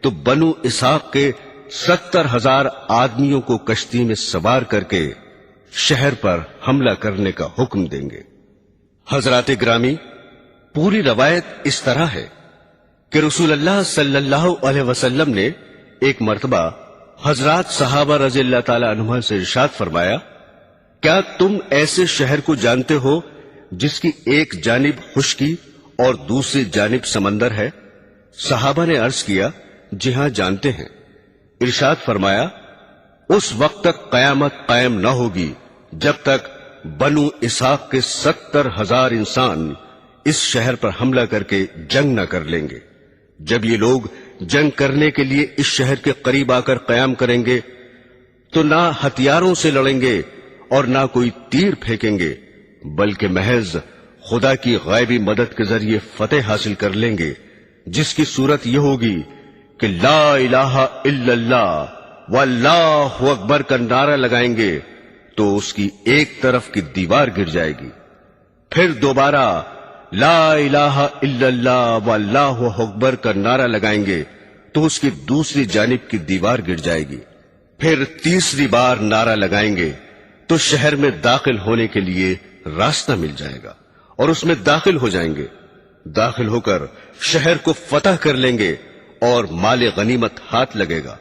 تو بنو اسحاق کے 70,000 آدمیوں کو کشتی میں سوار کر کے شہر پر حملہ کرنے کا حکم دیں گے۔ حضرات گرامی، پوری روایت اس طرح ہے کہ رسول اللہ صلی اللہ علیہ وسلم نے ایک مرتبہ حضرات صحابہ رضی اللہ تعالی عنہ سے ارشاد فرمایا، کیا تم ایسے شہر کو جانتے ہو جس کی ایک جانب خشکی اور دوسری جانب سمندر ہے؟ صحابہ نے عرض کیا، جی ہاں جانتے ہیں۔ ارشاد فرمایا، اس وقت تک قیامت قائم نہ ہوگی جب تک بنو اسحاق کے 70,000 انسان اس شہر پر حملہ کر کے جنگ نہ کر لیں گے۔ جب یہ لوگ جنگ کرنے کے لیے اس شہر کے قریب آ کر قیام کریں گے تو نہ ہتھیاروں سے لڑیں گے اور نہ کوئی تیر پھینکیں گے، بلکہ محض خدا کی غیبی مدد کے ذریعے فتح حاصل کر لیں گے، جس کی صورت یہ ہوگی کہ لا الہ الا اللہ واللہ اکبر کا نعرہ لگائیں گے تو اس کی ایک طرف کی دیوار گر جائے گی، پھر دوبارہ لا الہ الا اللہ واللہ اکبر کا نعرہ لگائیں گے تو اس کی دوسری جانب کی دیوار گر جائے گی، پھر تیسری بار نعرہ لگائیں گے تو شہر میں داخل ہونے کے لیے راستہ مل جائے گا اور اس میں داخل ہو جائیں گے۔ داخل ہو کر شہر کو فتح کر لیں گے اور مال غنیمت ہاتھ لگے گا۔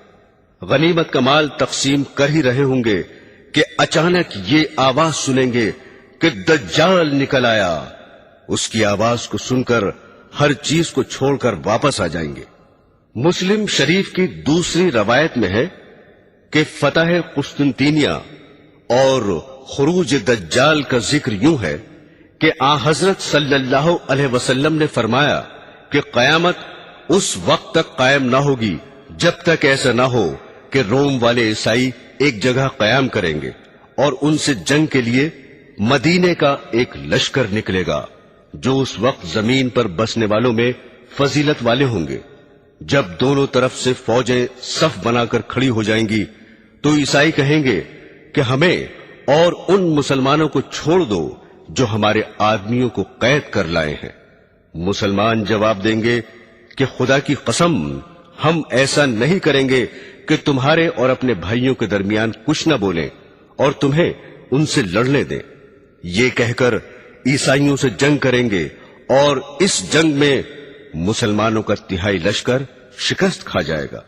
غنیمت کا مال تقسیم کر ہی رہے ہوں گے کہ اچانک یہ آواز سنیں گے کہ دجال نکل آیا۔ اس کی آواز کو سن کر ہر چیز کو چھوڑ کر واپس آ جائیں گے۔ مسلم شریف کی دوسری روایت میں ہے کہ فتح قسطنطینیہ اور خروج دجال کا ذکر یوں ہے کہ آن حضرت صلی اللہ علیہ وسلم نے فرمایا کہ قیامت اس وقت تک قائم نہ ہوگی جب تک ایسا نہ ہو کہ روم والے عیسائی ایک جگہ قیام کریں گے اور ان سے جنگ کے لیے مدینے کا ایک لشکر نکلے گا جو اس وقت زمین پر بسنے والوں میں فضیلت والے ہوں گے۔ جب دونوں طرف سے فوجیں صف بنا کر کھڑی ہو جائیں گی تو عیسائی کہیں گے کہ ہمیں اور ان مسلمانوں کو چھوڑ دو جو ہمارے آدمیوں کو قید کر لائے ہیں۔ مسلمان جواب دیں گے کہ خدا کی قسم ہم ایسا نہیں کریں گے کہ تمہارے اور اپنے بھائیوں کے درمیان کچھ نہ بولیں اور تمہیں ان سے لڑنے دیں۔ یہ کہہ کر عیسائیوں سے جنگ کریں گے اور اس جنگ میں مسلمانوں کا تہائی لشکر شکست کھا جائے گا،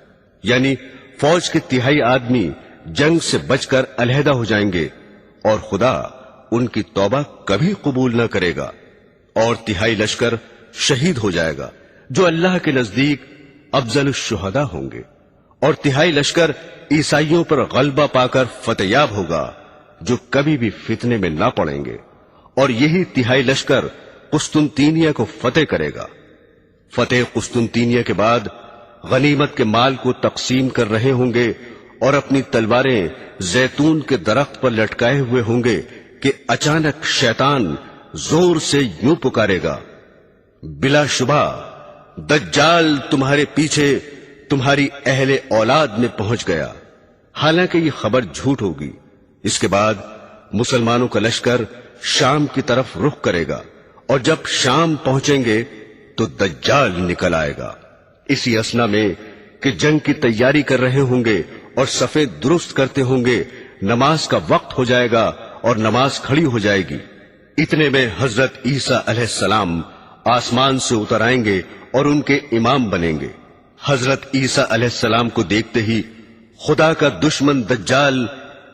یعنی فوج کے تہائی آدمی جنگ سے بچ کر علیحدہ ہو جائیں گے اور خدا ان کی توبہ کبھی قبول نہ کرے گا، اور تہائی لشکر شہید ہو جائے گا جو اللہ کے نزدیک افضل الشہداء ہوں گے، اور تہائی لشکر عیسائیوں پر غلبہ پا کر فتح یاب ہوگا جو کبھی بھی فتنے میں نہ پڑیں گے، اور یہی تہائی لشکر قسطنطینیہ کو فتح کرے گا۔ فتح قسطنطینیہ کے بعد غنیمت کے مال کو تقسیم کر رہے ہوں گے اور اپنی تلواریں زیتون کے درخت پر لٹکائے ہوئے ہوں گے کہ اچانک شیطان زور سے یوں پکارے گا، بلا شبہ دجال تمہارے پیچھے تمہاری اہل اولاد میں پہنچ گیا۔ حالانکہ یہ خبر جھوٹ ہوگی۔ اس کے بعد مسلمانوں کا لشکر شام کی طرف رخ کرے گا، اور جب شام پہنچیں گے تو دجال نکل آئے گا۔ اسی اثنا میں کہ جنگ کی تیاری کر رہے ہوں گے اور صفیں درست کرتے ہوں گے، نماز کا وقت ہو جائے گا اور نماز کھڑی ہو جائے گی۔ اتنے میں حضرت عیسیٰ علیہ السلام آسمان سے اتر آئیں گے اور ان کے امام بنیں گے۔ حضرت عیسیٰ علیہ السلام کو دیکھتے ہی خدا کا دشمن دجال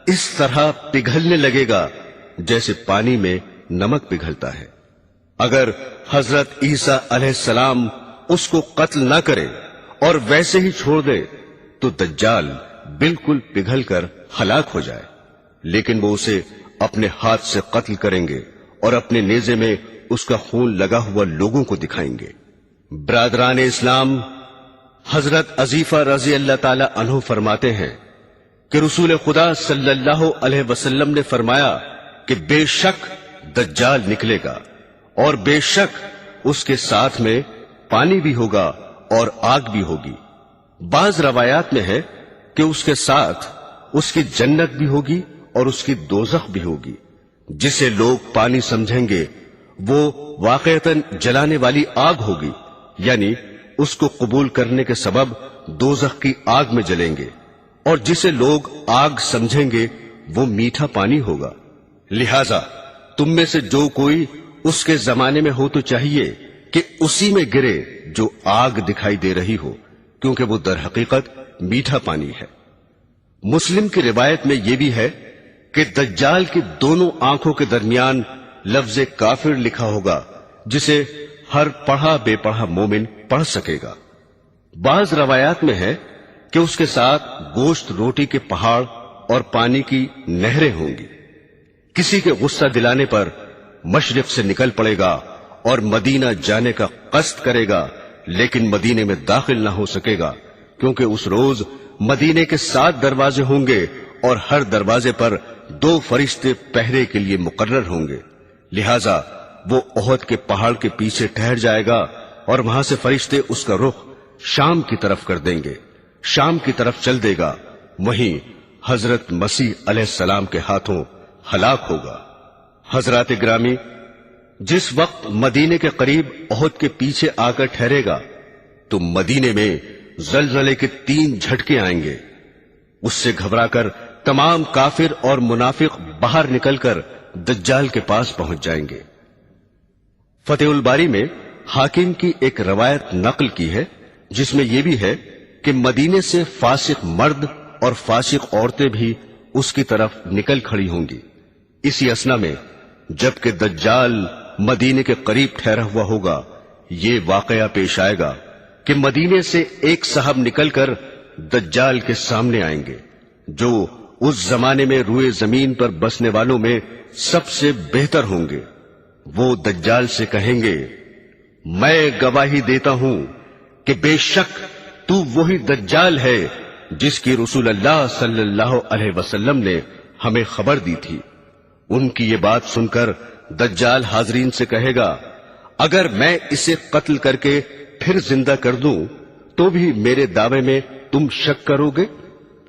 اس طرح پگھلنے لگے گا جیسے پانی میں نمک پگھلتا ہے۔ اگر حضرت عیسیٰ علیہ السلام اس کو قتل نہ کرے اور ویسے ہی چھوڑ دے تو دجال بالکل پگھل کر ہلاک ہو جائے، لیکن وہ اسے اپنے ہاتھ سے قتل کریں گے اور اپنے نیزے میں اس کا خون لگا ہوا لوگوں کو دکھائیں گے۔ برادران اسلام، حضرت عزیفہ رضی اللہ تعالی عنہ فرماتے ہیں کہ رسول خدا صلی اللہ علیہ وسلم نے فرمایا کہ بے شک دجال نکلے گا اور بے شک اس کے ساتھ میں پانی بھی ہوگا اور آگ بھی ہوگی۔ بعض روایات میں ہے کہ اس کے ساتھ اس کی جنت بھی ہوگی اور اس کی دوزخ بھی ہوگی۔ جسے لوگ پانی سمجھیں گے وہ واقعتاً جلانے والی آگ ہوگی، یعنی اس کو قبول کرنے کے سبب دوزخ کی آگ میں جلیں گے، اور جسے لوگ آگ سمجھیں گے وہ میٹھا پانی ہوگا۔ لہذا تم میں سے جو کوئی اس کے زمانے میں ہو تو چاہیے کہ اسی میں گرے جو آگ دکھائی دے رہی ہو، کیونکہ وہ در حقیقت میٹھا پانی ہے۔ مسلم کی روایت میں یہ بھی ہے کہ دجال کی دونوں آنکھوں کے درمیان لفظ کافر لکھا ہوگا، جسے ہر پڑھا بے پڑھا مومن پڑھ سکے گا۔ بعض روایات میں ہے کہ اس کے ساتھ گوشت روٹی کے پہاڑ اور پانی کی نہریں ہوں گی۔ کسی کے غصہ دلانے پر مشرق سے نکل پڑے گا اور مدینہ جانے کا قصد کرے گا، لیکن مدینے میں داخل نہ ہو سکے گا، کیونکہ اس روز مدینے کے 7 دروازے ہوں گے اور ہر دروازے پر 2 فرشتے پہرے کے لیے مقرر ہوں گے۔ لہذا وہ احد کے پہاڑ کے پیچھے ٹھہر جائے گا اور وہاں سے فرشتے اس کا رخ شام کی طرف کر دیں گے، شام کی طرف چل دے گا، وہیں حضرت مسیح علیہ السلام کے ہاتھوں ہلاک ہوگا۔ حضرات گرامی، جس وقت مدینے کے قریب احد کے پیچھے آ کر ٹھہرے گا تو مدینے میں زلزلے کے 3 جھٹکے آئیں گے۔ اس سے گھبرا کر تمام کافر اور منافق باہر نکل کر دجال کے پاس پہنچ جائیں گے۔ فتح الباری میں حاکم کی ایک روایت نقل کی ہے، جس میں یہ بھی ہے کہ مدینے سے فاسق مرد اور فاسق عورتیں بھی اس کی طرف نکل کھڑی ہوں گی۔ اسی اثنا میں جبکہ دجال مدینے کے قریب ٹھہرا ہوا ہوگا، یہ واقعہ پیش آئے گا کہ مدینے سے ایک صاحب نکل کر دجال کے سامنے آئیں گے، جو اس زمانے میں روئے زمین پر بسنے والوں میں سب سے بہتر ہوں گے۔ وہ دجال سے کہیں گے، میں گواہی دیتا ہوں کہ بے شک تو وہی دجال ہے جس کی رسول اللہ صلی اللہ علیہ وسلم نے ہمیں خبر دی تھی۔ ان کی یہ بات سن کر دجال حاضرین سے کہے گا، اگر میں اسے قتل کر کے پھر زندہ کر دوں تو بھی میرے دعوے میں تم شک کرو گے؟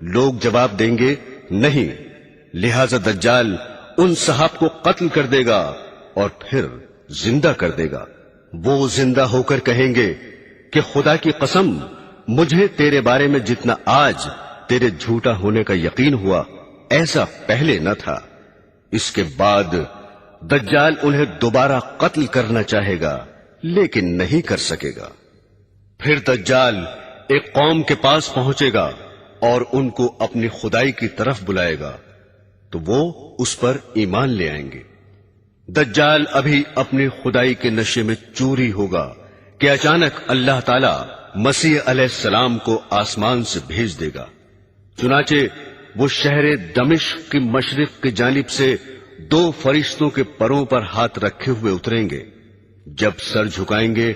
لوگ جواب دیں گے، نہیں۔ لہذا دجال ان صحاب کو قتل کر دے گا اور پھر زندہ کر دے گا۔ وہ زندہ ہو کر کہیں گے کہ خدا کی قسم، مجھے تیرے بارے میں جتنا آج تیرے جھوٹا ہونے کا یقین ہوا ایسا پہلے نہ تھا۔ اس کے بعد دجال انہیں دوبارہ قتل کرنا چاہے گا لیکن نہیں کر سکے گا۔ پھر دجال ایک قوم کے پاس پہنچے گا اور ان کو اپنی خدائی کی طرف بلائے گا تو وہ اس پر ایمان لے آئیں گے۔ دجال ابھی اپنی خدائی کے نشے میں چوری ہوگا کہ اچانک اللہ تعالی مسیح علیہ السلام کو آسمان سے بھیج دے گا۔ چنانچہ وہ شہر دمشق کی مشرق کی جانب سے 2 فرشتوں کے پروں پر ہاتھ رکھے ہوئے اتریں گے۔ جب سر جھکائیں گے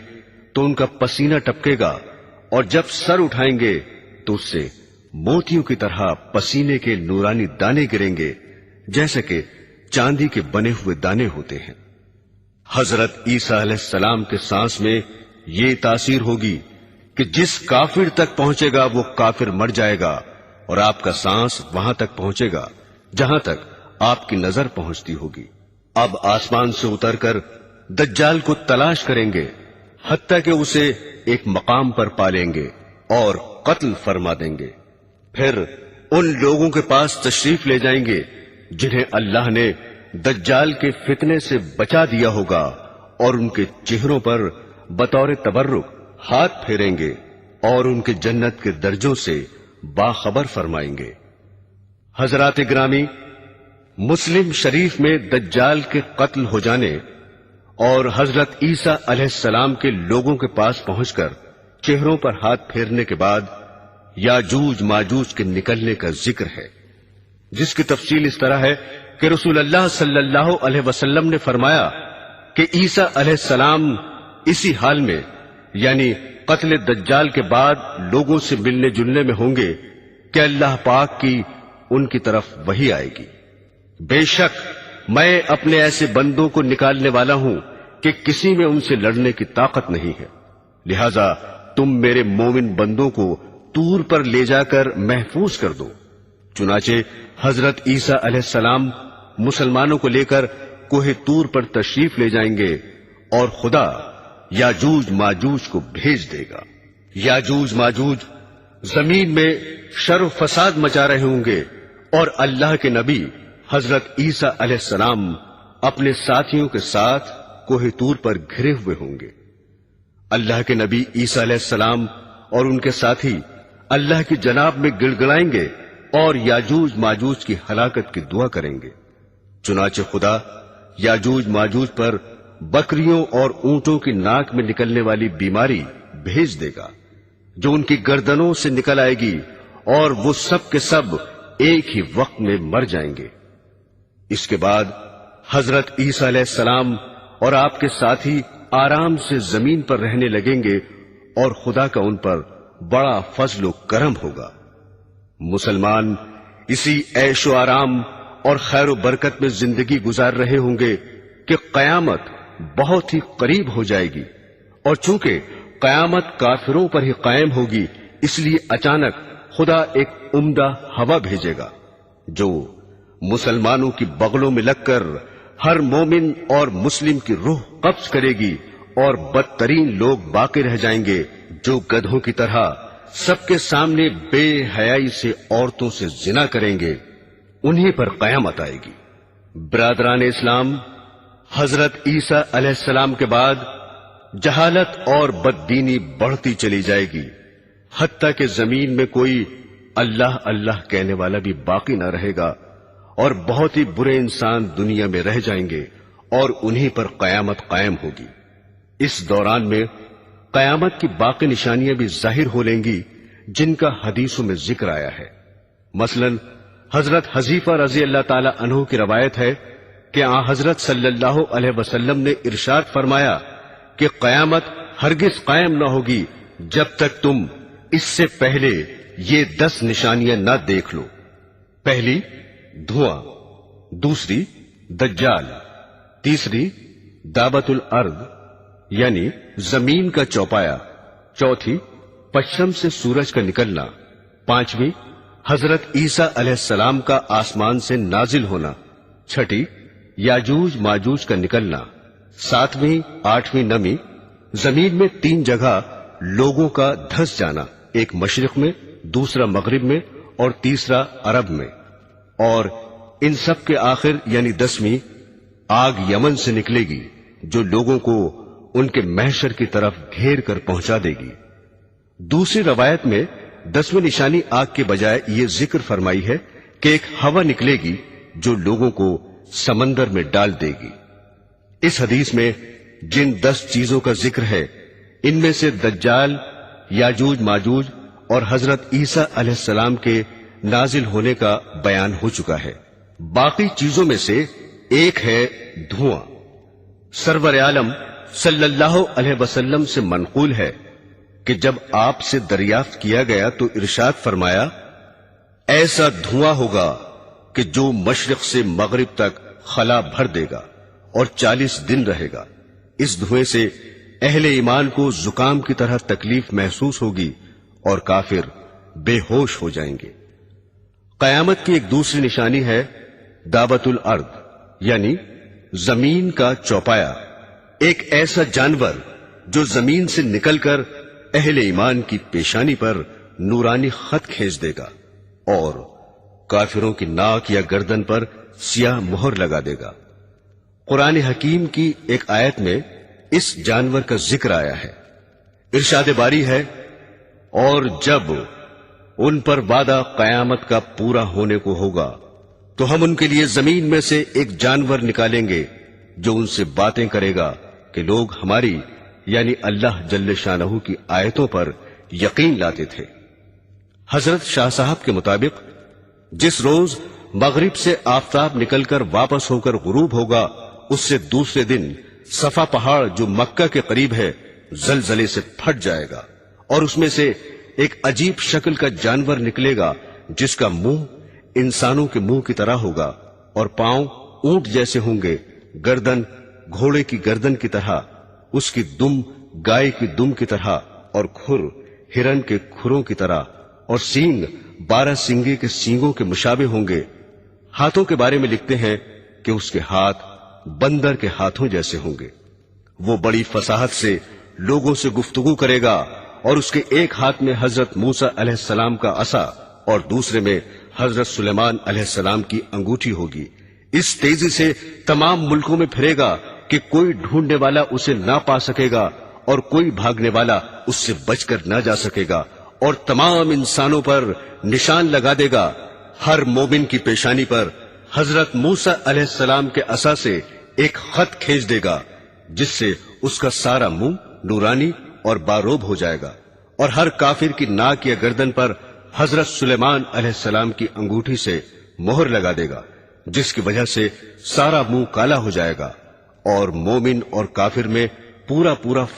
تو ان کا پسینہ ٹپکے گا، اور جب سر اٹھائیں گے تو اس سے موتیوں کی طرح پسینے کے نورانی دانے گریں گے، جیسے کہ چاندی کے بنے ہوئے دانے ہوتے ہیں۔ حضرت عیسیٰ علیہ السلام کے سانس میں یہ تاثیر ہوگی کہ جس کافر تک پہنچے گا وہ کافر مر جائے گا، اور آپ کا سانس وہاں تک پہنچے گا جہاں تک آپ کی نظر پہنچتی ہوگی۔ اب آسمان سے اتر کر دجال کو تلاش کریں گے حتیٰ کہ اسے ایک مقام پر پالیں گے اور قتل فرما دیں گے۔ پھر ان لوگوں کے پاس تشریف لے جائیں گے جنہیں اللہ نے دجال کے فتنے سے بچا دیا ہوگا، اور ان کے چہروں پر بطور تبرک ہاتھ پھیریں گے اور ان کے جنت کے درجوں سے باخبر فرمائیں گے۔ حضرات گرامی، مسلم شریف میں دجال کے قتل ہو جانے اور حضرت عیسیٰ علیہ السلام کے لوگوں کے پاس پہنچ کر چہروں پر ہاتھ پھیرنے کے بعد یاجوج ماجوج کے نکلنے کا ذکر ہے، جس کی تفصیل اس طرح ہے کہ رسول اللہ صلی اللہ علیہ وسلم نے فرمایا کہ عیسیٰ علیہ السلام اسی حال میں یعنی قتل دجال کے بعد لوگوں سے ملنے جلنے میں ہوں گے کہ اللہ پاک کی ان کی طرف وحی آئے گی۔ بے شک میں اپنے ایسے بندوں کو نکالنے والا ہوں کہ کسی میں ان سے لڑنے کی طاقت نہیں ہے، لہذا تم میرے مومن بندوں کو طور پر لے جا کر محفوظ کر دو۔ چنانچہ حضرت عیسیٰ علیہ السلام مسلمانوں کو لے کر کوہ طور پر تشریف لے جائیں گے اور خدا یاجوج ماجوج کو بھیج دے گا۔ یاجوج ماجوج زمین میں شر و فساد مچا رہے ہوں گے اور اللہ کے نبی حضرت عیسیٰ علیہ السلام اپنے ساتھیوں کے ساتھ کوہ طور پر گھرے ہوئے ہوں گے۔ اللہ کے نبی عیسیٰ علیہ السلام اور ان کے ساتھی اللہ کی جناب میں گڑ گڑائیں گے اور یاجوج ماجوج کی ہلاکت کی دعا کریں گے۔ چنانچہ خدا یاجوج ماجوج پر بکریوں اور اونٹوں کی ناک میں نکلنے والی بیماری بھیج دے گا جو ان کی گردنوں سے نکل آئے گی اور وہ سب کے سب ایک ہی وقت میں مر جائیں گے۔ اس کے بعد حضرت عیسیٰ علیہ السلام اور آپ کے ساتھی آرام سے زمین پر رہنے لگیں گے اور خدا کا ان پر بڑا فضل و کرم ہوگا۔ مسلمان اسی عیش و آرام اور خیر و برکت میں زندگی گزار رہے ہوں گے کہ قیامت بہت ہی قریب ہو جائے گی، اور چونکہ قیامت کافروں پر ہی قائم ہوگی اس لیے اچانک خدا ایک عمدہ ہوا بھیجے گا جو مسلمانوں کی بغلوں میں لگ کر ہر مومن اور مسلم کی روح قبض کرے گی، اور بدترین لوگ باقی رہ جائیں گے جو گدھوں کی طرح سب کے سامنے بے حیائی سے عورتوں سے زنا کریں گے، انہیں پر قیامت آئے گی۔ برادران اسلام، حضرت عیسیٰ علیہ السلام کے بعد جہالت اور بددینی بڑھتی چلی جائے گی، حتیٰ کہ زمین میں کوئی اللہ اللہ کہنے والا بھی باقی نہ رہے گا، اور بہت ہی برے انسان دنیا میں رہ جائیں گے اور انہیں پر قیامت قائم ہوگی۔ اس دوران میں قیامت کی باقی نشانیاں بھی ظاہر ہو لیں گی جن کا حدیثوں میں ذکر آیا ہے۔ مثلا حضرت حذیفہ رضی اللہ تعالی عنہ کی روایت ہے کہ حضرت صلی اللہ علیہ وسلم نے ارشاد فرمایا کہ قیامت ہرگز قائم نہ ہوگی جب تک تم اس سے پہلے یہ 10 نشانیاں نہ دیکھ لو۔ پہلی دھواں، دوسری دجال، تیسری دابت الارض یعنی زمین کا چوپایا، چوتھی پشچم سے سورج کا نکلنا، پانچویں حضرت عیسیٰ علیہ السلام کا آسمان سے نازل ہونا، چھٹی یاجوج ماجوج کا نکلنا، ساتویں آٹھویں نمی، زمین میں 3 جگہ لوگوں کا دھس جانا، ایک مشرق میں، دوسرا مغرب میں اور تیسرا عرب میں، اور ان سب کے آخر یعنی 10ویں آگ یمن سے نکلے گی جو لوگوں کو ان کے محشر کی طرف گھیر کر پہنچا دے گی۔ دوسری روایت میں 10ویں نشانی آگ کے بجائے یہ ذکر فرمائی ہے کہ ایک ہوا نکلے گی جو لوگوں کو سمندر میں ڈال دے گی۔ اس حدیث میں جن 10 چیزوں کا ذکر ہے ان میں سے دجال، یاجوج ماجوج اور حضرت عیسیٰ علیہ السلام کے نازل ہونے کا بیان ہو چکا ہے۔ باقی چیزوں میں سے ایک ہے دھواں۔ سرور عالم صلی اللہ علیہ وسلم سے منقول ہے کہ جب آپ سے دریافت کیا گیا تو ارشاد فرمایا، ایسا دھواں ہوگا کہ جو مشرق سے مغرب تک خلا بھر دے گا اور 40 دن رہے گا۔ اس دھویں سے اہل ایمان کو زکام کی طرح تکلیف محسوس ہوگی اور کافر بے ہوش ہو جائیں گے۔ قیامت کی ایک دوسری نشانی ہے دابت الارض یعنی زمین کا چوپایا، ایک ایسا جانور جو زمین سے نکل کر اہل ایمان کی پیشانی پر نورانی خط کھینچ دے گا اور کافروں کی ناک یا گردن پر سیاہ مہر لگا دے گا۔ قرآن حکیم کی ایک آیت میں اس جانور کا ذکر آیا ہے۔ ارشاد باری ہے، اور جب ان پر وعدہ قیامت کا پورا ہونے کو ہوگا تو ہم ان کے لیے زمین میں سے ایک جانور نکالیں گے جو ان سے باتیں کرے گا کہ لوگ ہماری یعنی اللہ جل شانہ کی آیتوں پر یقین لاتے تھے۔ حضرت شاہ صاحب کے مطابق جس روز مغرب سے آفتاب نکل کر واپس ہو کر غروب ہوگا، اس سے دوسرے دن صفا پہاڑ جو مکہ کے قریب ہے زلزلے سے پھٹ جائے گا، اور اس میں سے ایک عجیب شکل کا جانور نکلے گا جس کا منہ انسانوں کے منہ کی طرح ہوگا اور پاؤں اونٹ جیسے ہوں گے، گردن گھوڑے کی گردن کی طرح، اس کی دم گائے کی دم کی طرح، اور کھر ہرن کے کھروں کی طرح، اور سینگ 12 سینگے کے سینگوں کے مشابہ ہوں گے۔ ہاتھوں کے بارے میں لکھتے ہیں کہ اس کے ہاتھ بندر کے ہاتھوں جیسے ہوں گے۔ وہ بڑی فصاحت سے لوگوں سے گفتگو کرے گا، اور اس کے ایک ہاتھ میں حضرت موسیٰ علیہ السلام کا عصا اور دوسرے میں حضرت سلیمان علیہ السلام کی انگوٹھی ہوگی۔ اس تیزی سے تمام ملکوں میں پھرے گا کہ کوئی ڈھونڈنے والا اسے نہ پا سکے گا اور کوئی بھاگنے والا اس سے بچ کر نہ جا سکے گا، اور تمام انسانوں پر نشان لگا دے گا۔ ہر مومن کی پیشانی پر حضرت موسیٰ علیہ السلام کے عصا سے ایک خط کھینچ دے گا، جس سے اس کا سارا منہ نورانی اور باروب ہو جائے گا، اور ہر کافر کی ناک یا گردن پر حضرت سلیمان علیہ السلام کی انگوٹھی سے مہر لگا دے گا، جس کی وجہ سے سارا منہ کالا ہو جائے گا، اور مومن اور کافر میں پورا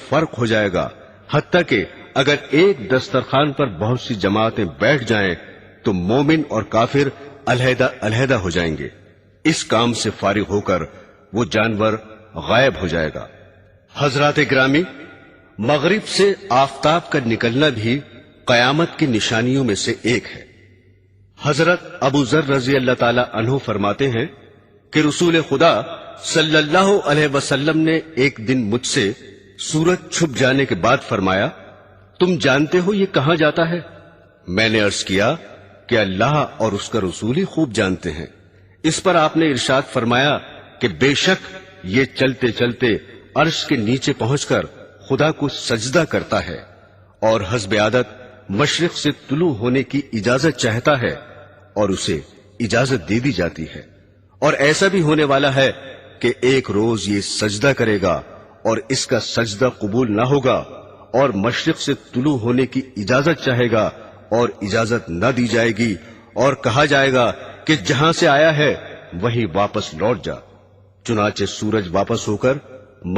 فرق ہو جائے گا، حتیٰ کہ اگر ایک دسترخوان پر بہت سی جماعتیں بیٹھ جائیں تو مومن اور کافر علیحدہ علیحدہ ہو جائیں گے۔ اس کام سے فارغ ہو کر وہ جانور غائب ہو جائے گا۔ حضرات گرامی، مغرب سے آفتاب کا نکلنا بھی قیامت کی نشانیوں میں سے ایک ہے۔ حضرت ابو ذر رضی اللہ تعالی عنہ فرماتے ہیں کہ رسول خدا صلی اللہ علیہ وسلم نے ایک دن مجھ سے سورج چھپ جانے کے بعد فرمایا، تم جانتے ہو یہ کہاں جاتا ہے؟ میں نے عرض کیا کہ اللہ اور اس کا رسول ہی خوب جانتے ہیں۔ اس پر آپ نے ارشاد فرمایا کہ بے شک یہ چلتے چلتے عرش کے نیچے پہنچ کر خدا کو سجدہ کرتا ہے، اور حسب عادت مشرق سے طلوع ہونے کی اجازت چاہتا ہے، اور اسے اجازت دے دی جاتی ہے، اور ایسا بھی ہونے والا ہے کہ ایک روز یہ سجدہ کرے گا اور اس کا سجدہ قبول نہ ہوگا، اور مشرق سے طلوع ہونے کی اجازت چاہے گا اور اجازت نہ دی جائے گی، اور کہا جائے گا کہ جہاں سے آیا ہے وہیں واپس لوٹ جا، چنانچہ سورج واپس ہو کر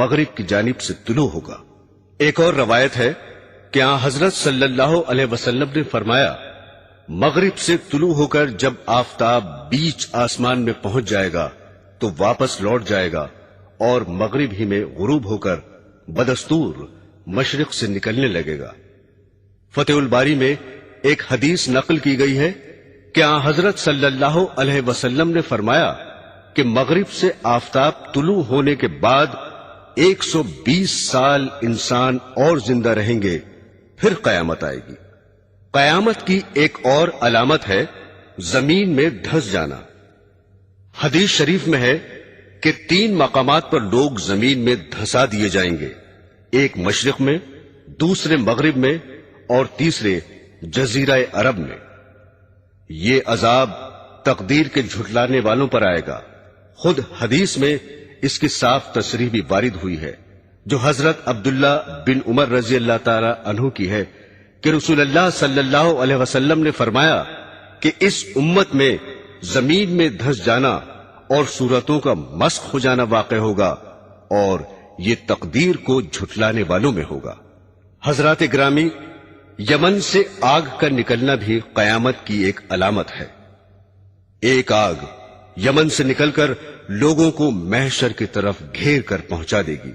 مغرب کی جانب سے طلوع ہوگا۔ ایک اور روایت ہے کہ حضرت صلی اللہ علیہ وسلم نے فرمایا، مغرب سے طلوع ہو کر جب آفتاب بیچ آسمان میں پہنچ جائے گا تو واپس لوٹ جائے گا، اور مغرب ہی میں غروب ہو کر بدستور مشرق سے نکلنے لگے گا۔ فتح الباری میں ایک حدیث نقل کی گئی ہے کہ حضرت صلی اللہ علیہ وسلم نے فرمایا کہ مغرب سے آفتاب طلوع ہونے کے بعد 120 سال انسان اور زندہ رہیں گے، پھر قیامت آئے گی۔ قیامت کی ایک اور علامت ہے زمین میں دھس جانا۔ حدیث شریف میں ہے کہ 3 مقامات پر لوگ زمین میں دھسا دیے جائیں گے، ایک مشرق میں، دوسرے مغرب میں، اور تیسرے جزیرہ عرب میں۔ یہ عذاب تقدیر کے جھٹلانے والوں پر آئے گا۔ خود حدیث میں اس کی صاف تصریح بھی وارد ہوئی ہے، جو حضرت عبداللہ بن عمر رضی اللہ تعالی عنہ کی ہے کہ رسول اللہ صلی اللہ علیہ وسلم نے فرمایا کہ اس امت میں زمین میں دھس جانا اور صورتوں کا مسخ ہو جانا واقع ہوگا، اور یہ تقدیر کو جھٹلانے والوں میں ہوگا۔ حضرات گرامی، یمن سے آگ کا نکلنا بھی قیامت کی ایک علامت ہے۔ ایک آگ یمن سے نکل کر لوگوں کو محشر کی طرف گھیر کر پہنچا دے گی۔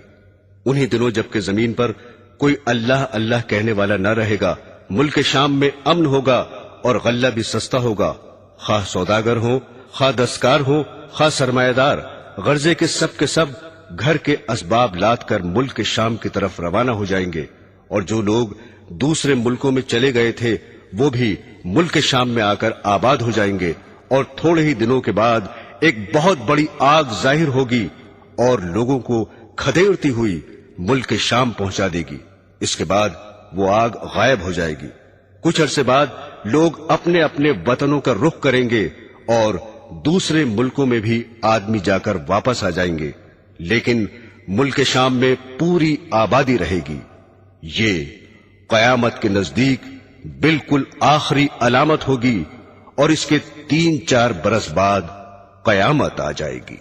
انہی دنوں جبکہ زمین پر کوئی اللہ اللہ کہنے والا نہ رہے گا، ملک شام میں امن ہوگا اور غلہ بھی سستا ہوگا، خواہ سوداگر ہوں، خواہ دستکار ہوں، خواہ سرمایہ دار، غرضے کے سب گھر کے اسباب لاد کر ملک شام کی طرف روانہ ہو جائیں گے، اور جو لوگ دوسرے ملکوں میں چلے گئے تھے وہ بھی ملک شام میں آ کر آباد ہو جائیں گے، اور تھوڑے ہی دنوں کے بعد ایک بہت بڑی آگ ظاہر ہوگی اور لوگوں کو کھدیڑتی ہوئی ملک شام پہنچا دے گی۔ اس کے بعد وہ آگ غائب ہو جائے گی۔ کچھ عرصے بعد لوگ اپنے اپنے وطنوں کا رخ کریں گے، اور دوسرے ملکوں میں بھی آدمی جا کر واپس آ جائیں گے، لیکن ملک شام میں پوری آبادی رہے گی، یہ قیامت کے نزدیک بالکل آخری علامت ہوگی، اور اس کے 3-4 برس بعد قیامت آ جائے گی۔